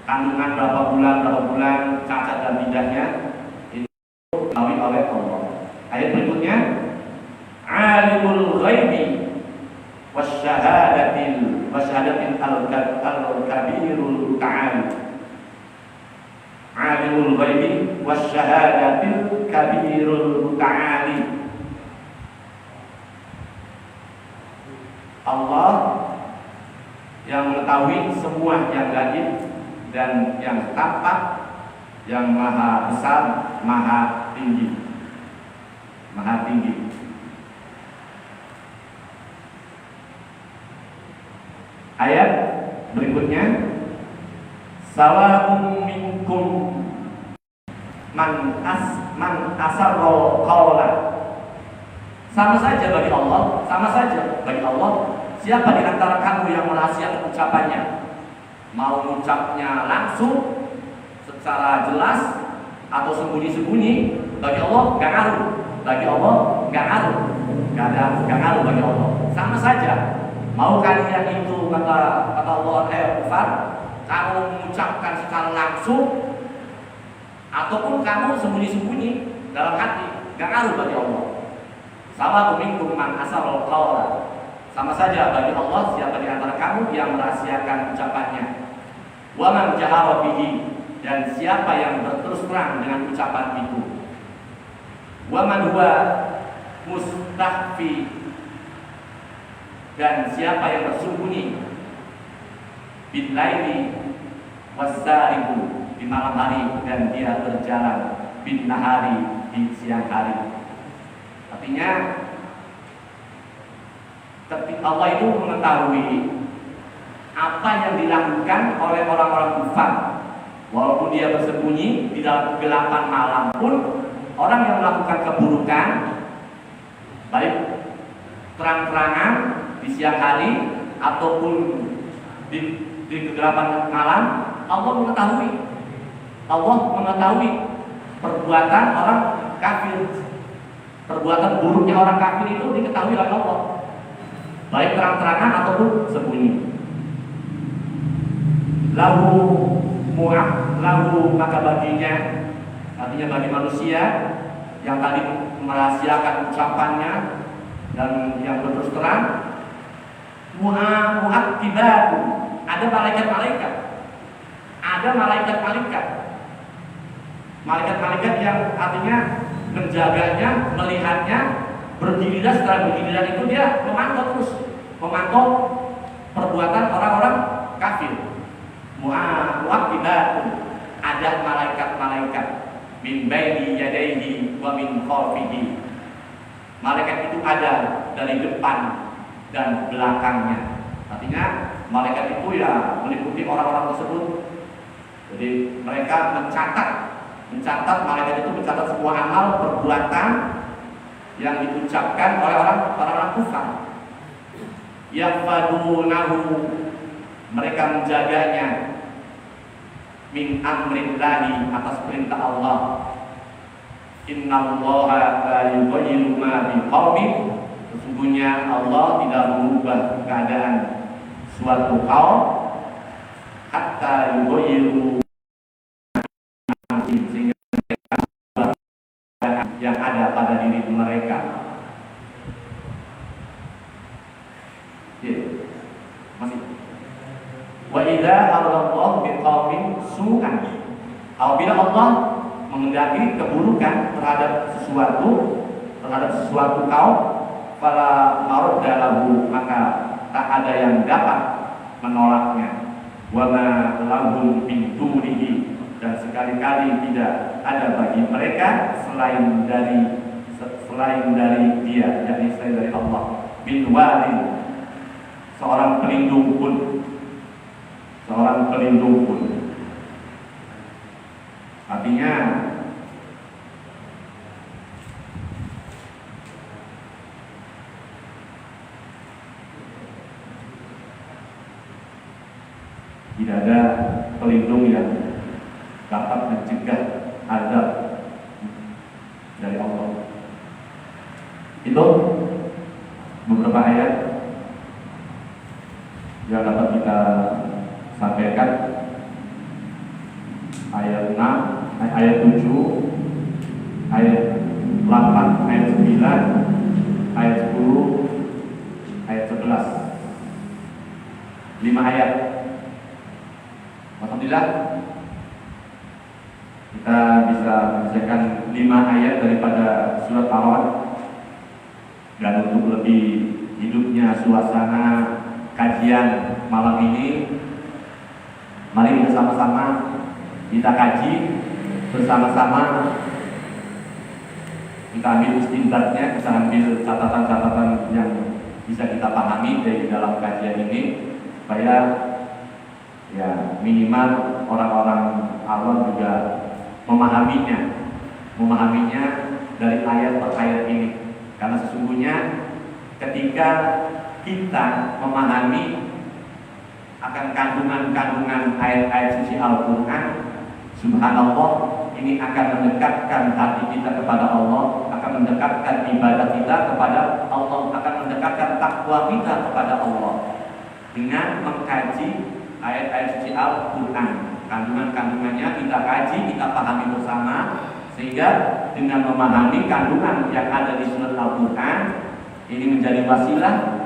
kandungan berapa bulan, cacat dan tidaknya, itu diketahui oleh Allah. Ayat berikutnya, alimul ghaibi wasyahadatil al-kabirul ta'ala. Alimul ghaibi wasyahadatil kabirul ta'ali. Allah yang mengetahui semua yang gaib dan yang tampak, yang maha besar, maha tinggi. Maha tinggi. Ayat berikutnya, sawa'un minkum man asarra qawla. Sama saja bagi Allah, siapa di antara kamu yang merahasiakan ucapannya, mau ucapnya langsung secara jelas atau sembunyi-sembunyi, bagi Allah nggak ngaruh. Bagi Allah nggak ngaruh, nggak ngaruh bagi Allah. Sama saja. Mau kalian itu kata Allah kufar, kamu mengucapkan secara langsung ataupun kamu sembunyi-sembunyi dalam hati, nggak ngaruh bagi Allah. Sama minkum man asarra qawla. Sama saja bagi Allah siapa di antara kamu yang merahasiakan ucapannya. Wa man jahara bihi, dan siapa yang berterus terang dengan ucapan itu. Wa man huwa mustahfi, dan siapa yang bersembunyi billaili wasaribu, di malam hari, dan dia berjalan bin nahari, di siang hari. Artinya ketika Allah itu mengetahui apa yang dilakukan oleh orang-orang kufar, walaupun dia bersembunyi di dalam kegelapan malam pun, orang yang melakukan keburukan baik terang-terangan di siang hari ataupun di kegelapan malam, Allah mengetahui perbuatan orang kafir. Perbuatan buruknya orang kafir itu diketahui oleh Allah, baik terang-terangan ataupun sembunyi. Lahu maka baginya, artinya bagi manusia yang tadi merahasiakan ucapannya dan yang berterus terang, mu'aqibatu, ada malaikat-malaikat. Malaikat-malaikat yang artinya menjaganya, melihatnya, bergiliran. Setelah bergiliran itu dia memantau perbuatan orang-orang kafir. Mu'aqibatu, ada malaikat-malaikat min baini yadayhi wa min khalfihi. Malaikat itu ada dari depan dan belakangnya. Artinya malaikat itu ya meliputi orang-orang tersebut. Jadi mereka mencatat, malaikat itu mencatat sebuah amal perbuatan yang diucapkan oleh orang-orang kufar. Yafadunahu, mereka menjaganya, min amrillahi, atas perintah Allah. Innallaha la yughayyiru ma biqaumin, sesungguhnya Allah tidak mengubah keadaan suatu kaum hatta yughayyiru sehingga yang ada pada diri mereka. Masih. Wa idza aradallahu biqaumin su'an, apabila Allah mengendaki keburukan terhadap sesuatu kaum, fala maradda lahu, maka tak ada yang dapat menolaknya. Wa ma lahum min dunihi, dan sekali-kali tidak ada bagi mereka selain dari dia, yakni selain dari Allah, min walin, seorang pelindung pun. Artinya tidak ada pelindung yang dapat mencegah azab dari Allah. Itu beberapa ayat yang dapat kita sampaikan. Ayat 6, ayat 7, ayat 8, ayat 9, ayat 10, ayat 11. 5 ayat. Alhamdulillah kita bisa menyelesaikan 5 ayat daripada surat Al-A'raf. Dan untuk lebih hidupnya suasana kajian malam ini, mari kita sama-sama kita kaji bersama-sama kita ambil istinbatnya, kita ambil catatan-catatan yang bisa kita pahami dari dalam kajian ini, supaya ya minimal orang-orang awam juga memahaminya dari ayat per ayat ini. Karena sesungguhnya ketika kita memahami akan kandungan-kandungan ayat-ayat suci Al-Quran, subhanallah, ini akan mendekatkan hati kita kepada Allah, akan mendekatkan ibadah kita kepada Allah, akan mendekatkan takwa kita kepada Allah dengan mengkaji ayat-ayat suci Al-Quran. Kandungan-kandungannya kita kaji, kita pahami bersama, sehingga dengan memahami kandungan yang ada di surat Al-Quran, ini menjadi wasilah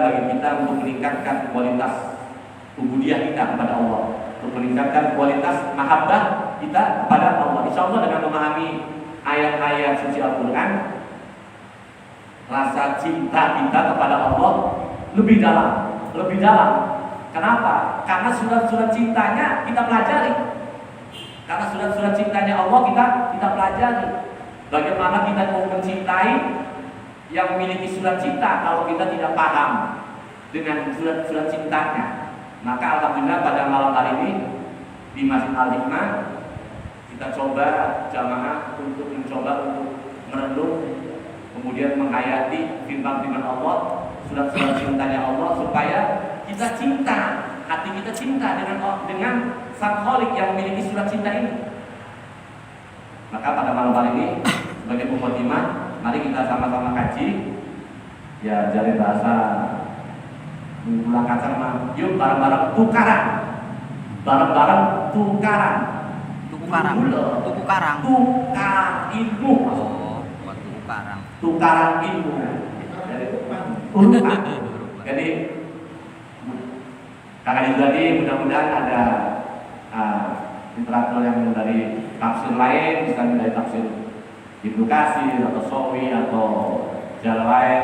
bagi kita untuk meningkatkan kualitas ubudiyah kita kepada Allah, untuk meningkatkan kualitas mahabbah kita kepada Allah. Insya Allah dengan memahami ayat-ayat suci Al-Quran, rasa cinta kita kepada Allah lebih dalam. Kenapa? Karena surat-surat cintanya kita pelajari. Karena surat-surat cintanya Allah kita pelajari. Bagaimana kita mau mencintai yang memiliki surat cinta kalau kita tidak paham dengan surat-surat cintanya? Maka alhamdulillah pada malam hari ini di Masjid Al-Hikmah kita coba jamaah untuk merenung, kemudian menghayati firman-firman Allah, surat-surat cintanya Allah, supaya kita cinta, hati kita cinta dengan Sang Khalik yang memiliki surat cinta ini. Maka pada malam hari ini sebagai mukadimah, mari kita sama-sama kaji, ya dari bahasa menggunakan kata yuk bareng-bareng tukaran, tukar ilmu, tukaran ilmu, jadi kakak jadi mudah-mudahan ada literatur yang dari tafsir lain, misalnya dari tafsir Ibnu Katsir atau Sawi atau jalan lain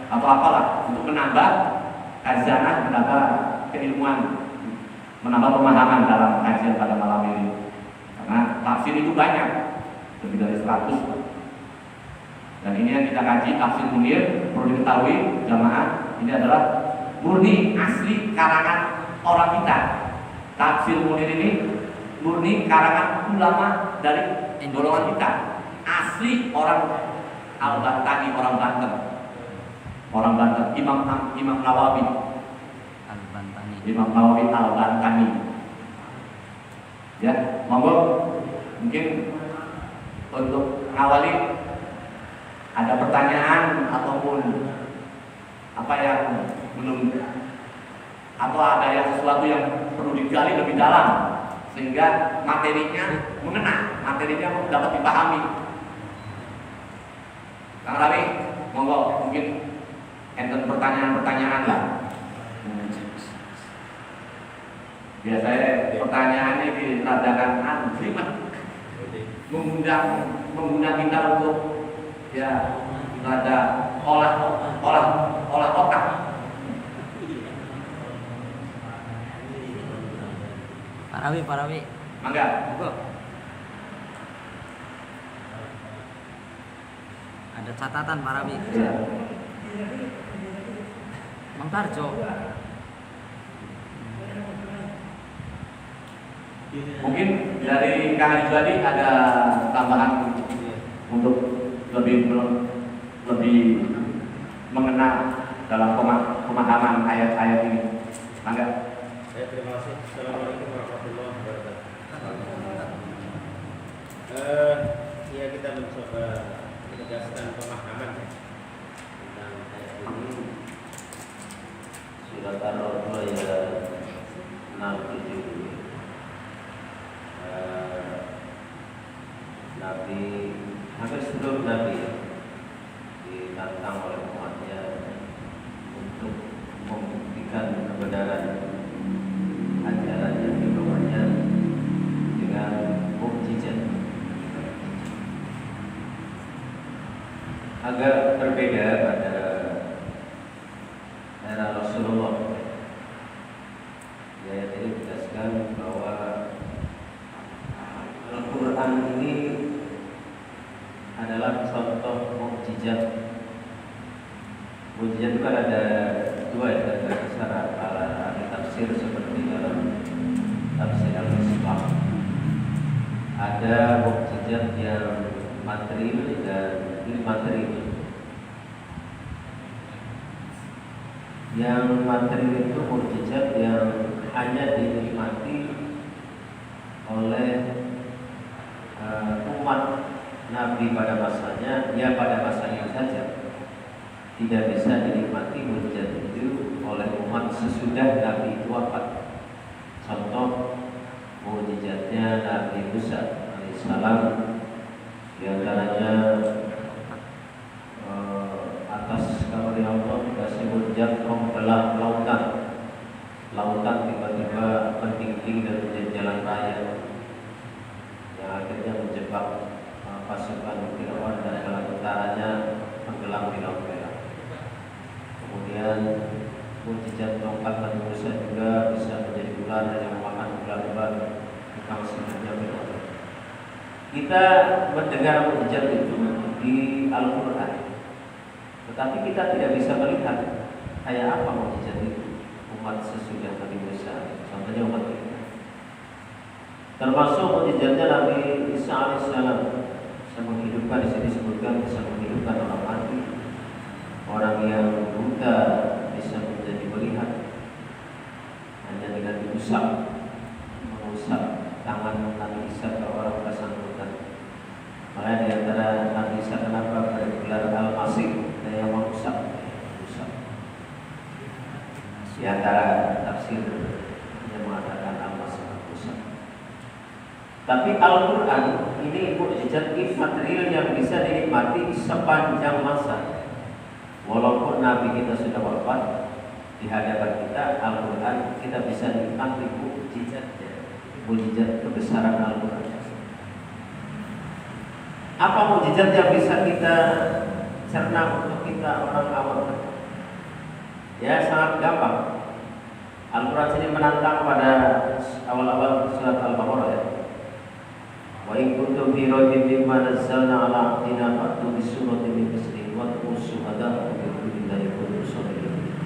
atau apalah, untuk menambah khazanah, menambah keilmuan, menambah pemahaman dalam kajian pada malam ini. Karena tafsir itu banyak, lebih dari 100. Dan ini yang kita kaji, tafsir Munir. Perlu diketahui jamaah, ini adalah murni asli karangan orang kita. Tafsir Munir ini murni karangan ulama dari golongan kita, asli orang Al-Bantani, orang Banten, Imam Nawawi Al-Bantani. Ya, monggo mungkin untuk awali ada pertanyaan ataupun apa yang belum, atau ada yang sesuatu yang perlu digali lebih dalam sehingga materinya mengena, materinya dapat dipahami. Kang Rawi, monggo mungkin enten pertanyaan-pertanyaan lah. Biasanya pertanyaannya diradakan mengundang kita untuk ya rada olah otak. Pak Rawi. Mangga. Ada catatan Pak Rawi. Mang Tarjo. Mungkin dari Kang Rizwadi ada tambahan untuk lebih mengena dalam pemahaman ayat-ayat ini. Mangga. Terima kasih. Assalamualaikum warahmatullahi wabarakatuh. Ya, kita mencoba menegaskan pemahaman ya, tentang ayat ini. Surat Ar-Rahman ayat 67. Nabi hampir sebelum Nabi ditantang oleh umatnya untuk membuktikan kebenaran ajaran yang dibawanya dengan mukjizat, agak berbeda pada era Rasulullah. Ayat ini menjelaskan bahwa Al-Quran ini adalah contoh mukjizat. Mukjizat itu kan ada dua ya, ada secara ahli tafsir seperti dalam tafsir al-Misbah. Ada mukjizat yang material dan immaterial. Yang material itu mukjizat yang hanya dinikmati oleh umat Nabi pada masanya, ya pada masanya saja. Tidak bisa dinikmati mukjizat itu oleh umat sesudah Nabi itu wafat. Contoh mukjizatnya Nabi Musa alaihissalam, di antaranya atas karunia Allah dikasih mukjizat membelah lautan. Lautan tiba-tiba mendingkling dan menjadi jalan raya yang akhirnya menjebak pasukan Firaun dan jalan utaranya tenggelam di Laut Merah. Kemudian mukjizat tongkat Nabi Musa juga bisa menjadi ular yang memakan ular-ular di kawasan Firaun. Kita mendengar mukjizat itu di Al-Quran, tetapi kita tidak bisa melihat kayak apa mukjizat itu umat sesudah Nabi Musa. Contohnya umat kita. Termasuk mukjizatnya Nabi Isa alaihissalam, bisa menghidupkan, di sini disebutkan bisa menghidupkan orang mati, orang yang buta bisa menjadi melihat hanya dengan mengusap tangan Nabi Isa ke orang bersangkutan. Makanya di antara Nabi Isa kenapa bergelar Al-Masih, yang mengusap. Di antara tafsir yang mengatakan Al-Masih mengusap. Tapi Al-Quran ini mukjizat immaterial yang bisa dinikmati sepanjang masa. Walaupun Nabi kita sudah wafat, di hadapan kita Al-Quran kita bisa nikmati mukjizatnya, mukjizat kebesaran Al-Quran. Apa mukjizat yang bisa kita cerna untuk kita orang awam? Ya, sangat gampang. Al-Quran sini menantang pada awal-awal surat Al-Baqarah ya. Wa in kuntum fi raibin mimma nazzalna 'ala 'abdina fa'tu bi suratin min mithlihi wa syuhada'a min dunillahi kuntum shadiqin.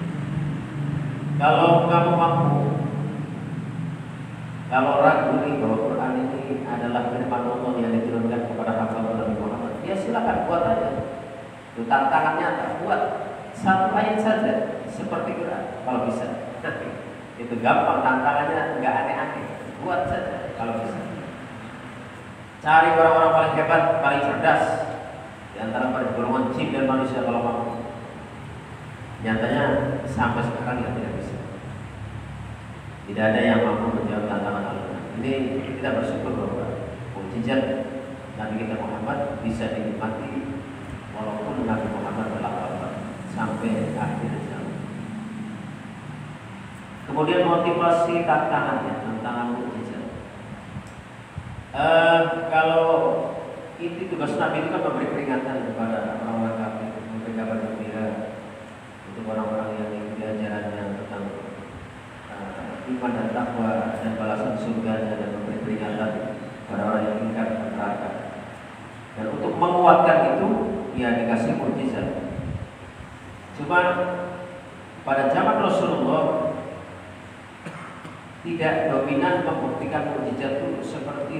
Kalau kamu mampu, kalau ragu nih bahwa Quran ini adalah firman Allah yang diturunkan kepada hamba Nabi Muhammad, ya silakan buat aja. Itu tantangannya, buat satu ayat saja seperti Quran kalau bisa. Itu gampang, tantangannya nggak aneh-aneh, buat saja kalau bisa. Cari orang-orang paling hebat, paling cerdas di antara golongan jin dan manusia kalau mampu. Nyatanya sampai sekarang ya tidak bisa. Tidak ada yang mampu menjawab tantangan Al-Quran. Ini kita bersyukur bahwa mukjizat Nabi kita Muhammad bisa dinikmati walaupun Nabi Muhammad telah wafat sampai akhir zaman. Kemudian motivasi tantangannya, tantangan mukjizat. Kalau itu tugas Nabi itu kan memberi peringatan kepada orang-orang kafir, memberi kabar gembira untuk orang-orang yang mengikuti ajarannya tentang iman dan takwa dan balasan surganya, dan memberi peringatan kepada orang yang ingkar neraka. Dan untuk menguatkan itu, ya dikasih mukjizat. Cuma pada zaman Rasulullah tidak dominan membuktikan mukjizat itu seperti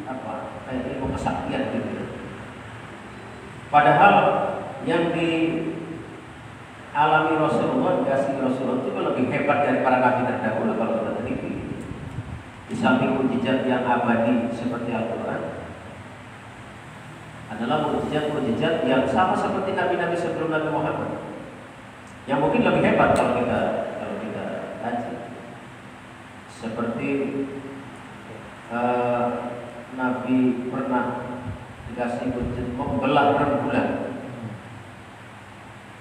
apa, kayak ilmu kesaktian gitu. Padahal yang dialami Rasulullah, dikasih Rasulullah itu lebih hebat dari para nabi terdahulu kalau kita teliti. Di samping mukjizat yang abadi seperti Al-Quran, adalah mukjizat-mukjizat yang sama seperti nabi-nabi sebelum Nabi Muhammad, yang mungkin lebih hebat kalau kita kaji. Seperti Nabi pernah dikasih mukjizat membelah rembulan,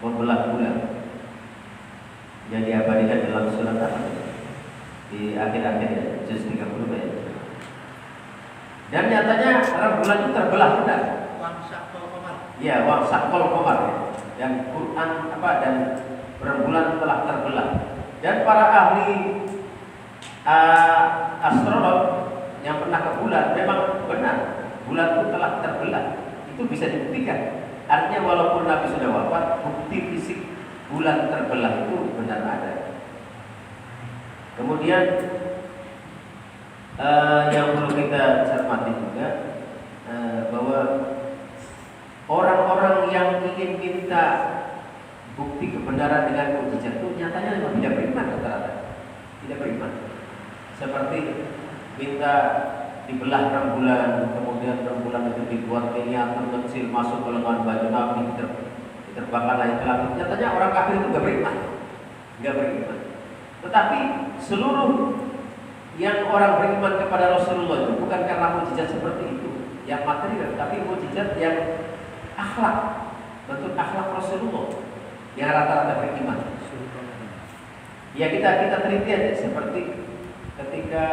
bulan yang diabadikan dalam surat apa? Di akhir-akhir juz 30 ya. Dan nyatanya rembulan itu terbelah benar. Ya, wang sakol komar ya. Dan Quran dan rembulan telah terbelah. Dan para ahli astrolog yang pernah ke bulan memang benar, bulan itu telah terbelah. Itu bisa dibuktikan. Artinya walaupun Nabi sudah wafat, bukti fisik bulan terbelah itu benar ada. Kemudian yang perlu kita cermati juga bahwa orang-orang yang ingin minta bukti kebenaran dengan mukjizat itu nyatanya memang tidak beriman rata-rata. Tidak beriman. Seperti minta dibelah rembulan, kemudian rembulan itu dibuat miniatur kecil masuk ke lengan baju Nabi, diterbangkan lagi ke langit. Nyatanya orang kafir itu nggak beriman, nggak beriman. Tetapi seluruh yang orang beriman kepada Rasulullah itu bukan karena mukjizat seperti itu, yang material, tapi mukjizat yang akhlak, bentuk akhlak Rasulullah yang rata-rata beriman. Ya kita teliti aja seperti ketika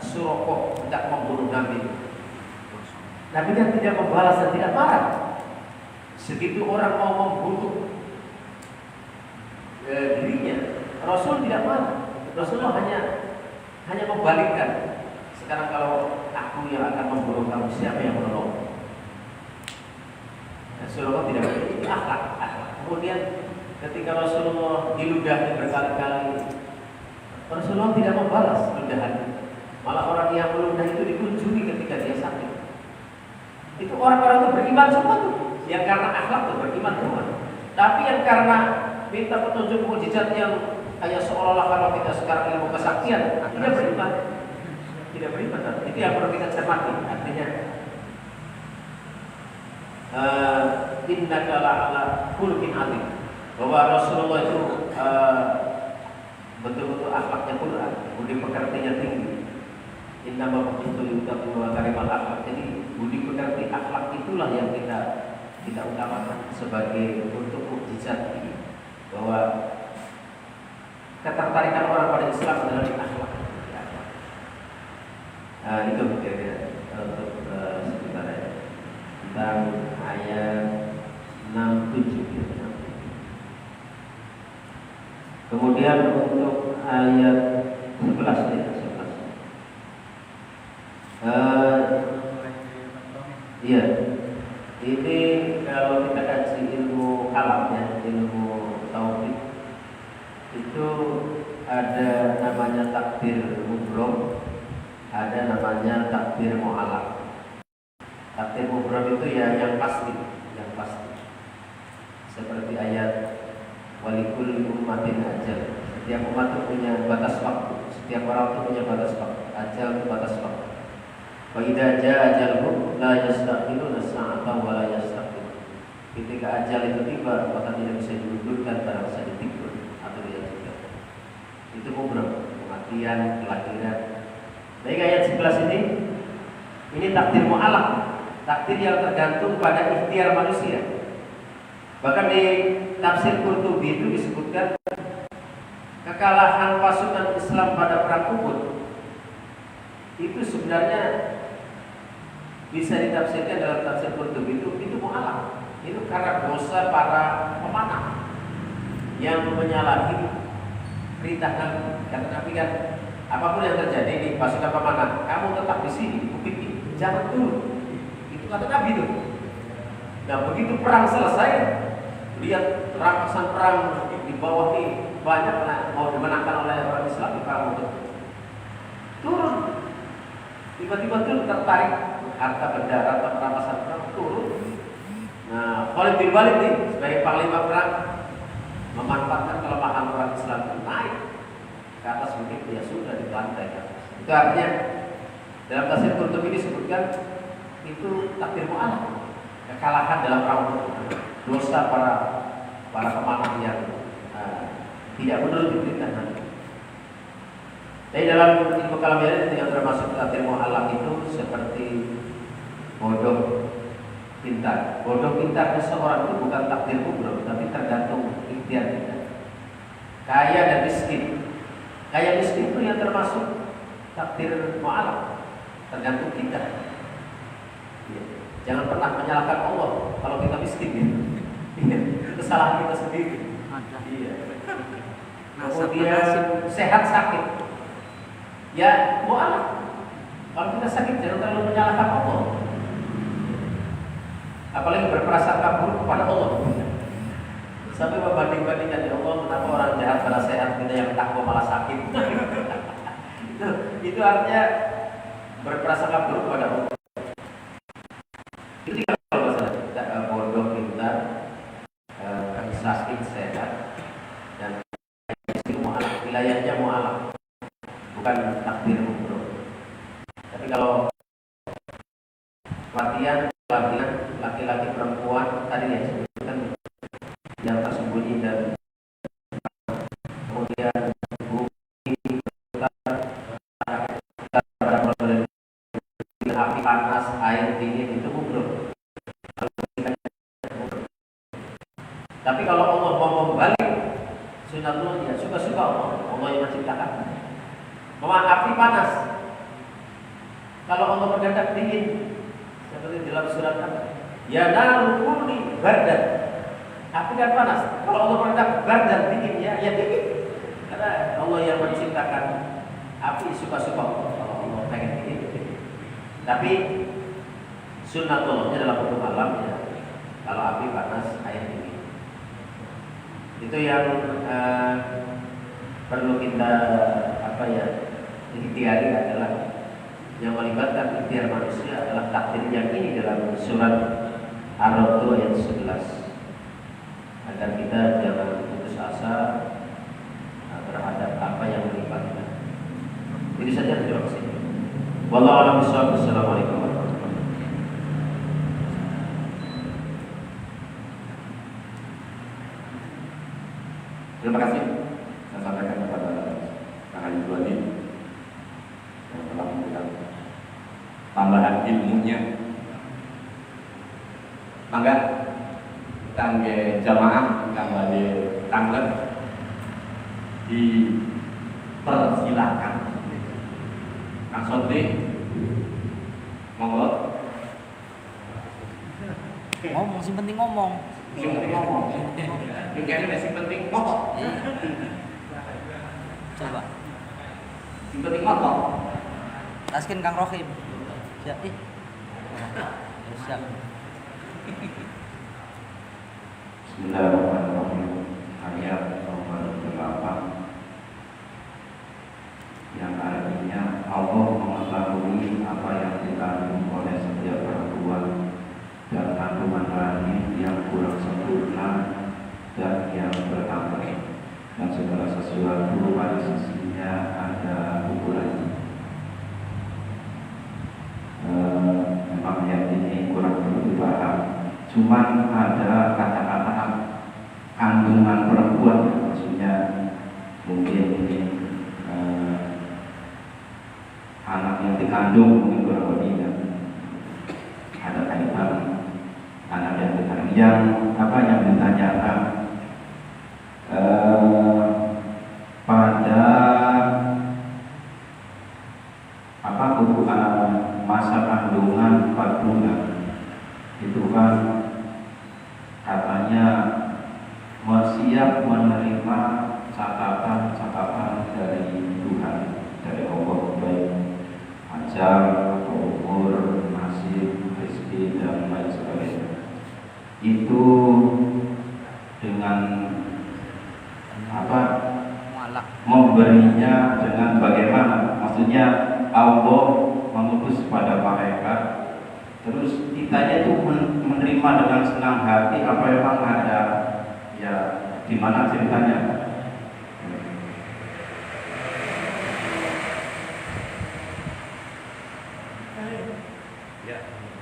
Suraqah hendak membunuh Nabi. Nabi kan tidak membalas dan tidak marah. Segitu orang mau membunuh dirinya, Rasul tidak marah. Rasulullah hanya membalikkan. Sekarang kalau aku yang akan membunuh kamu, siapa yang menolong? Rasulullah tidak begitu. Akhlak. Kemudian ketika Rasulullah diludahi berkali-kali, Rasulullah tidak membalas ludahan. Malah orang yang meludah itu dikunjungi ketika dia sakit. Itu orang-orang itu beriman semua tuh. Yang karena akhlak itu beriman semua. Tapi yang karena minta petunjuk mukjizat yang kayak seolah-olah kalau kita sekarang ilmu kesaktian, tidak beriman. Tidak beriman. Itu yang perlu kita cermati. Artinya innaka la'ala khuluqin 'adzim. Bahwa Rasulullah itu betul-betul akhlaknya Quran, budi pekertinya tinggi. Innama bu'itsu liutammima makarimal akhlak. Jadi budi pekerti akhlak itulah yang kita utamakan sebagai untuk mukjizat ini. Bahwa ketertarikan orang pada Islam adalah di akhlak. Itu kira-kira untuk sebenarnya tentang ayat 67. Kemudian untuk ayat 11 ya, 11. Iya. Ini kalau kita kaji ilmu kalam ya, ilmu tauhid itu ada namanya takdir mubrom, ada namanya takdir mu'allaq. Takdir mubrom itu ya yang pasti. Seperti ayat walikul ummatin ajal. Setiap umat itu punya batas waktu. Setiap orang itu punya batas waktu. Ajal itu batas waktu. Wa idza jaa ajaluhum la yastaqiluna sa'atan wa la yastaqilun. Ketika ajal itu tiba, maka tidak bisa diundurkan pada masa ditikur atau diajukan. Itu mubrom, kematian, kelahiran. Baik, ayat 11 ini takdir mu'allaq, takdir yang tergantung pada ikhtiar manusia. Bahkan di tafsir Qurtubi itu disebutkan kekalahan pasukan Islam pada perang Uhud itu sebenarnya bisa ditafsirkan dalam tafsir Qurtubi itu mu'allaq. Itu karena dosa para pemanah yang menyalahi perintah Nabi. Kata Nabi kan, apapun yang terjadi di pasukan pemanah, kamu tetap di sini di bukit ini, jangan turun. Itu kata Nabi itu. Nah begitu perang selesai, lihat rampasan perang di bawah ini banyak mau dimenangkan oleh orang Islam di perang itu. Turun, tiba-tiba turun tertarik harta benda, harta rampasan perang turun. Nah, Khalid bin Walid nih sebagai panglima perang memanfaatkan kelemahan orang Islam naik ke atas begitu ya sudah dibantai kan. Itu artinya dalam tafsir Qurtubi disebutkan itu takdir mu'allaq, kekalahan dalam perang dosa para pemanah yang tidak menuruti perintah Nabi. Tapi dalam ilmu kalam yang termasuk takdir mu'allaq itu seperti bodoh pintar. Bodoh pintar seseorang itu bukan takdir mubrom, tapi tergantung ikhtiar kita. Kaya dan miskin. Kaya miskin itu yang termasuk takdir mu'allaq, tergantung kita. Ya. Jangan pernah menyalahkan Allah kalau kita miskin ya. Kesalahan kita sendiri. Iya. Kemudian sehat sakit. Ya mu'allaq. Kalau kita sakit jangan terlalu menyalahkan Allah. apalagi berprasangka buruk kepada Allah. Sampai membanding-bandingkan, ya Allah, kenapa orang jahat pada sehat, kita yang takwa malah sakit. itu artinya berprasangka buruk kepada Allah. Itu kalau masalah kita bodoh, pintar, sakit, sehat, dan itu mu'alaf, wilayahnya mu'alaf, bukan takdir buruk. Tapi kalau pelatihan laki-laki perempuan tadi yang disebutkan yang tersembunyi dan kemudian bumi api panas, air dingin itu buruk. Tapi kalau Allah mau membalik sunatullah, ya suka-suka Allah yang menciptakan. Api panas, kalau Allah berkehendak dingin, seperti dalam surat ya narukuni bardan, api kan panas. Kalau Allah berkehendak bardan dingin, ya dingin. Karena Allah yang menciptakan api, suka-suka kalau Allah pengen dingin. Tapi sunnatullahnya dalam hukum alam, ya kalau api panas, air dingin. Itu yang perlu kita ikhtiari adalah yang melibatkan ikhtiar manusia adalah takdir yang ini dalam surat Ar-Ra'd ayat 11, agar kita jangan putus asa terhadap apa yang melibatkan. Itu saja, terima kasih. Wallahu a'lam bishawab. Assalamualaikum warahmatullahi wabarakatuh. Terima kasih saya sampaikan kepada Kang Haji Juwadi yang telah memberikan tambahan ilmunya. Mangga kangge jamaah kangge tanglet dipersilakan. Kang Sodri, monggo. Ngomong sih penting ngomong. Sing penting ngomong. Yang kayaknya sing penting ngomong. Coba. Sing penting ngomong. Taskin Kang Rohim. Siap. Siap. Bismillahirrahmanirrahim. Ayat nomor 8 yang artinya Allah mengetahui apa yang dikandung oleh setiap perempuan dan kandungan rahim yang kurang sempurna dan yang bertambah, dan segala sesuatu pada sisinya ada ukurannya. Memang ayat ini kurang begitu paham. Cuman ada kata-kata kandungan perempuan, maksudnya mungkin ini anak yang dikandung, mungkin kurang lebih ya. Ada kaitan anak yang dikandung yang ditanyakan pada masa kandungan 4 bulan itu kan katanya siap menerima catatan dari Tuhan, dari Allah, baik ajal, umur, nasib, rezeki dan lain sebagainya. Itu dengan memberinya dengan bagaimana? Maksudnya Allah mengutus pada malaikat, terus kitanya itu menerima dengan senang hati, apa memang ada ya gimana ceritanya?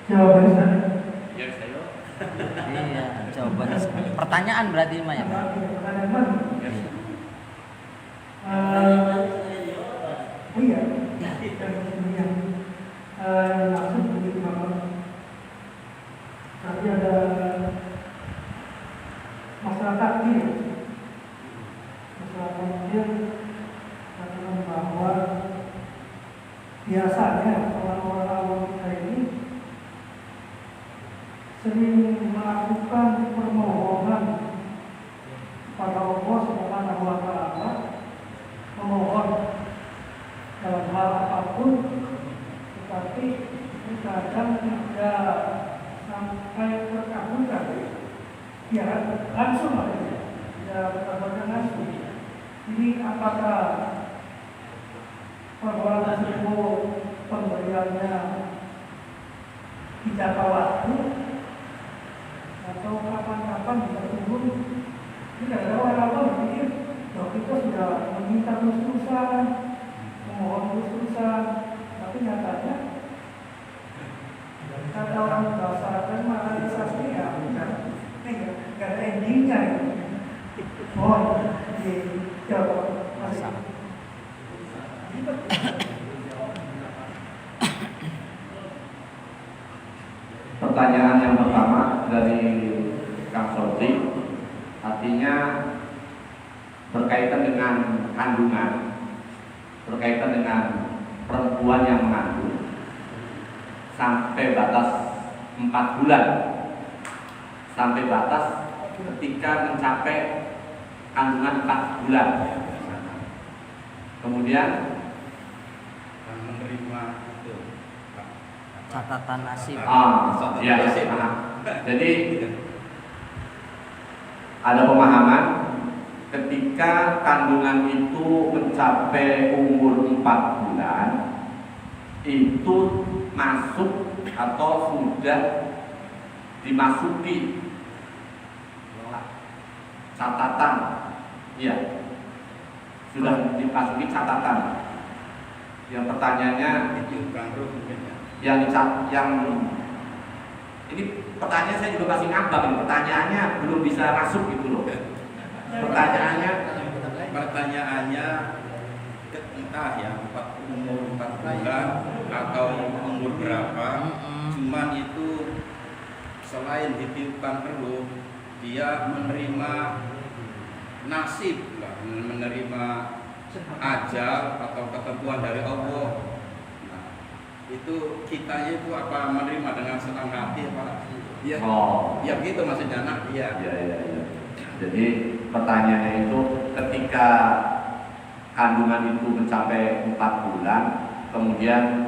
Jawaban saya. Ya saya. Iya, jawaban. Pertanyaan berarti Pak ya. Pertanyaan mana? Oh iya. Maksud begitu Bapak. Tapi ada masalah takdir. Masalah takdir katakan bahwa biasanya orang-orang awam kita ini sering melakukan permohonan pada Allah Subhanahu wa Ta'ala, memohon dalam hal apapun, tetapi kadang tidak sampai Ya, langsung aja. Ya, kabarnya langsung. Ini apakah perbuatan tersebut pemberiannya tidak waktu atau kapan-kapan bisa turun? Tidak ada orang-orang berpikir bahwa kita sudah meminta terus-terusan, memohon terus-terusan, tapi nyatanya kata orang bahasa dan realisasi ya nggak ada endingnya gitu. Oh, dijawab masih. Pertanyaan yang pertama dari Kang Sotri, artinya berkaitan dengan kandungan, berkaitan dengan perempuan yang mengandung sampai batas 4 bulan, sampai batas ketika mencapai kandungan 4 bulan. Kemudian menerima itu Catatan nasib. ya. Jadi ada pemahaman ketika kandungan itu mencapai umur 4 bulan itu masuk atau sudah dimasuki catatan, ya, sudah dimasuki catatan. Yang pertanyaannya, diulang terus mungkin ya. yang ini pertanyaan saya juga masih ngambang ini. Pertanyaannya belum bisa masuk gitu loh. Pertanyaannya Entah ya umur 4 bulan atau umur berapa, cuman itu selain ditiupkan perlu, dia menerima nasib lah, menerima ajal atau ketentuan dari Allah. Nah, itu kitanya itu apa menerima dengan senang hati apa? Ya, ya gitu maksudnya nak. Iya. Ya. Jadi pertanyaannya itu ketika kandungan itu mencapai 4 bulan, kemudian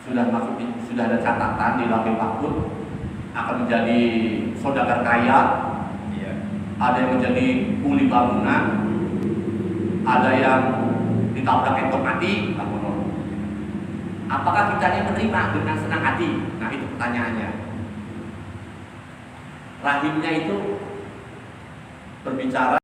sudah ada catatan di Lauhul Mahfuz akan menjadi saudagar kaya, Iya. ada yang menjadi kuli bangunan, ada yang ditabrak entok mati. Apakah kita ini menerima dengan senang hati? Nah itu pertanyaannya. Rahimnya itu berbicara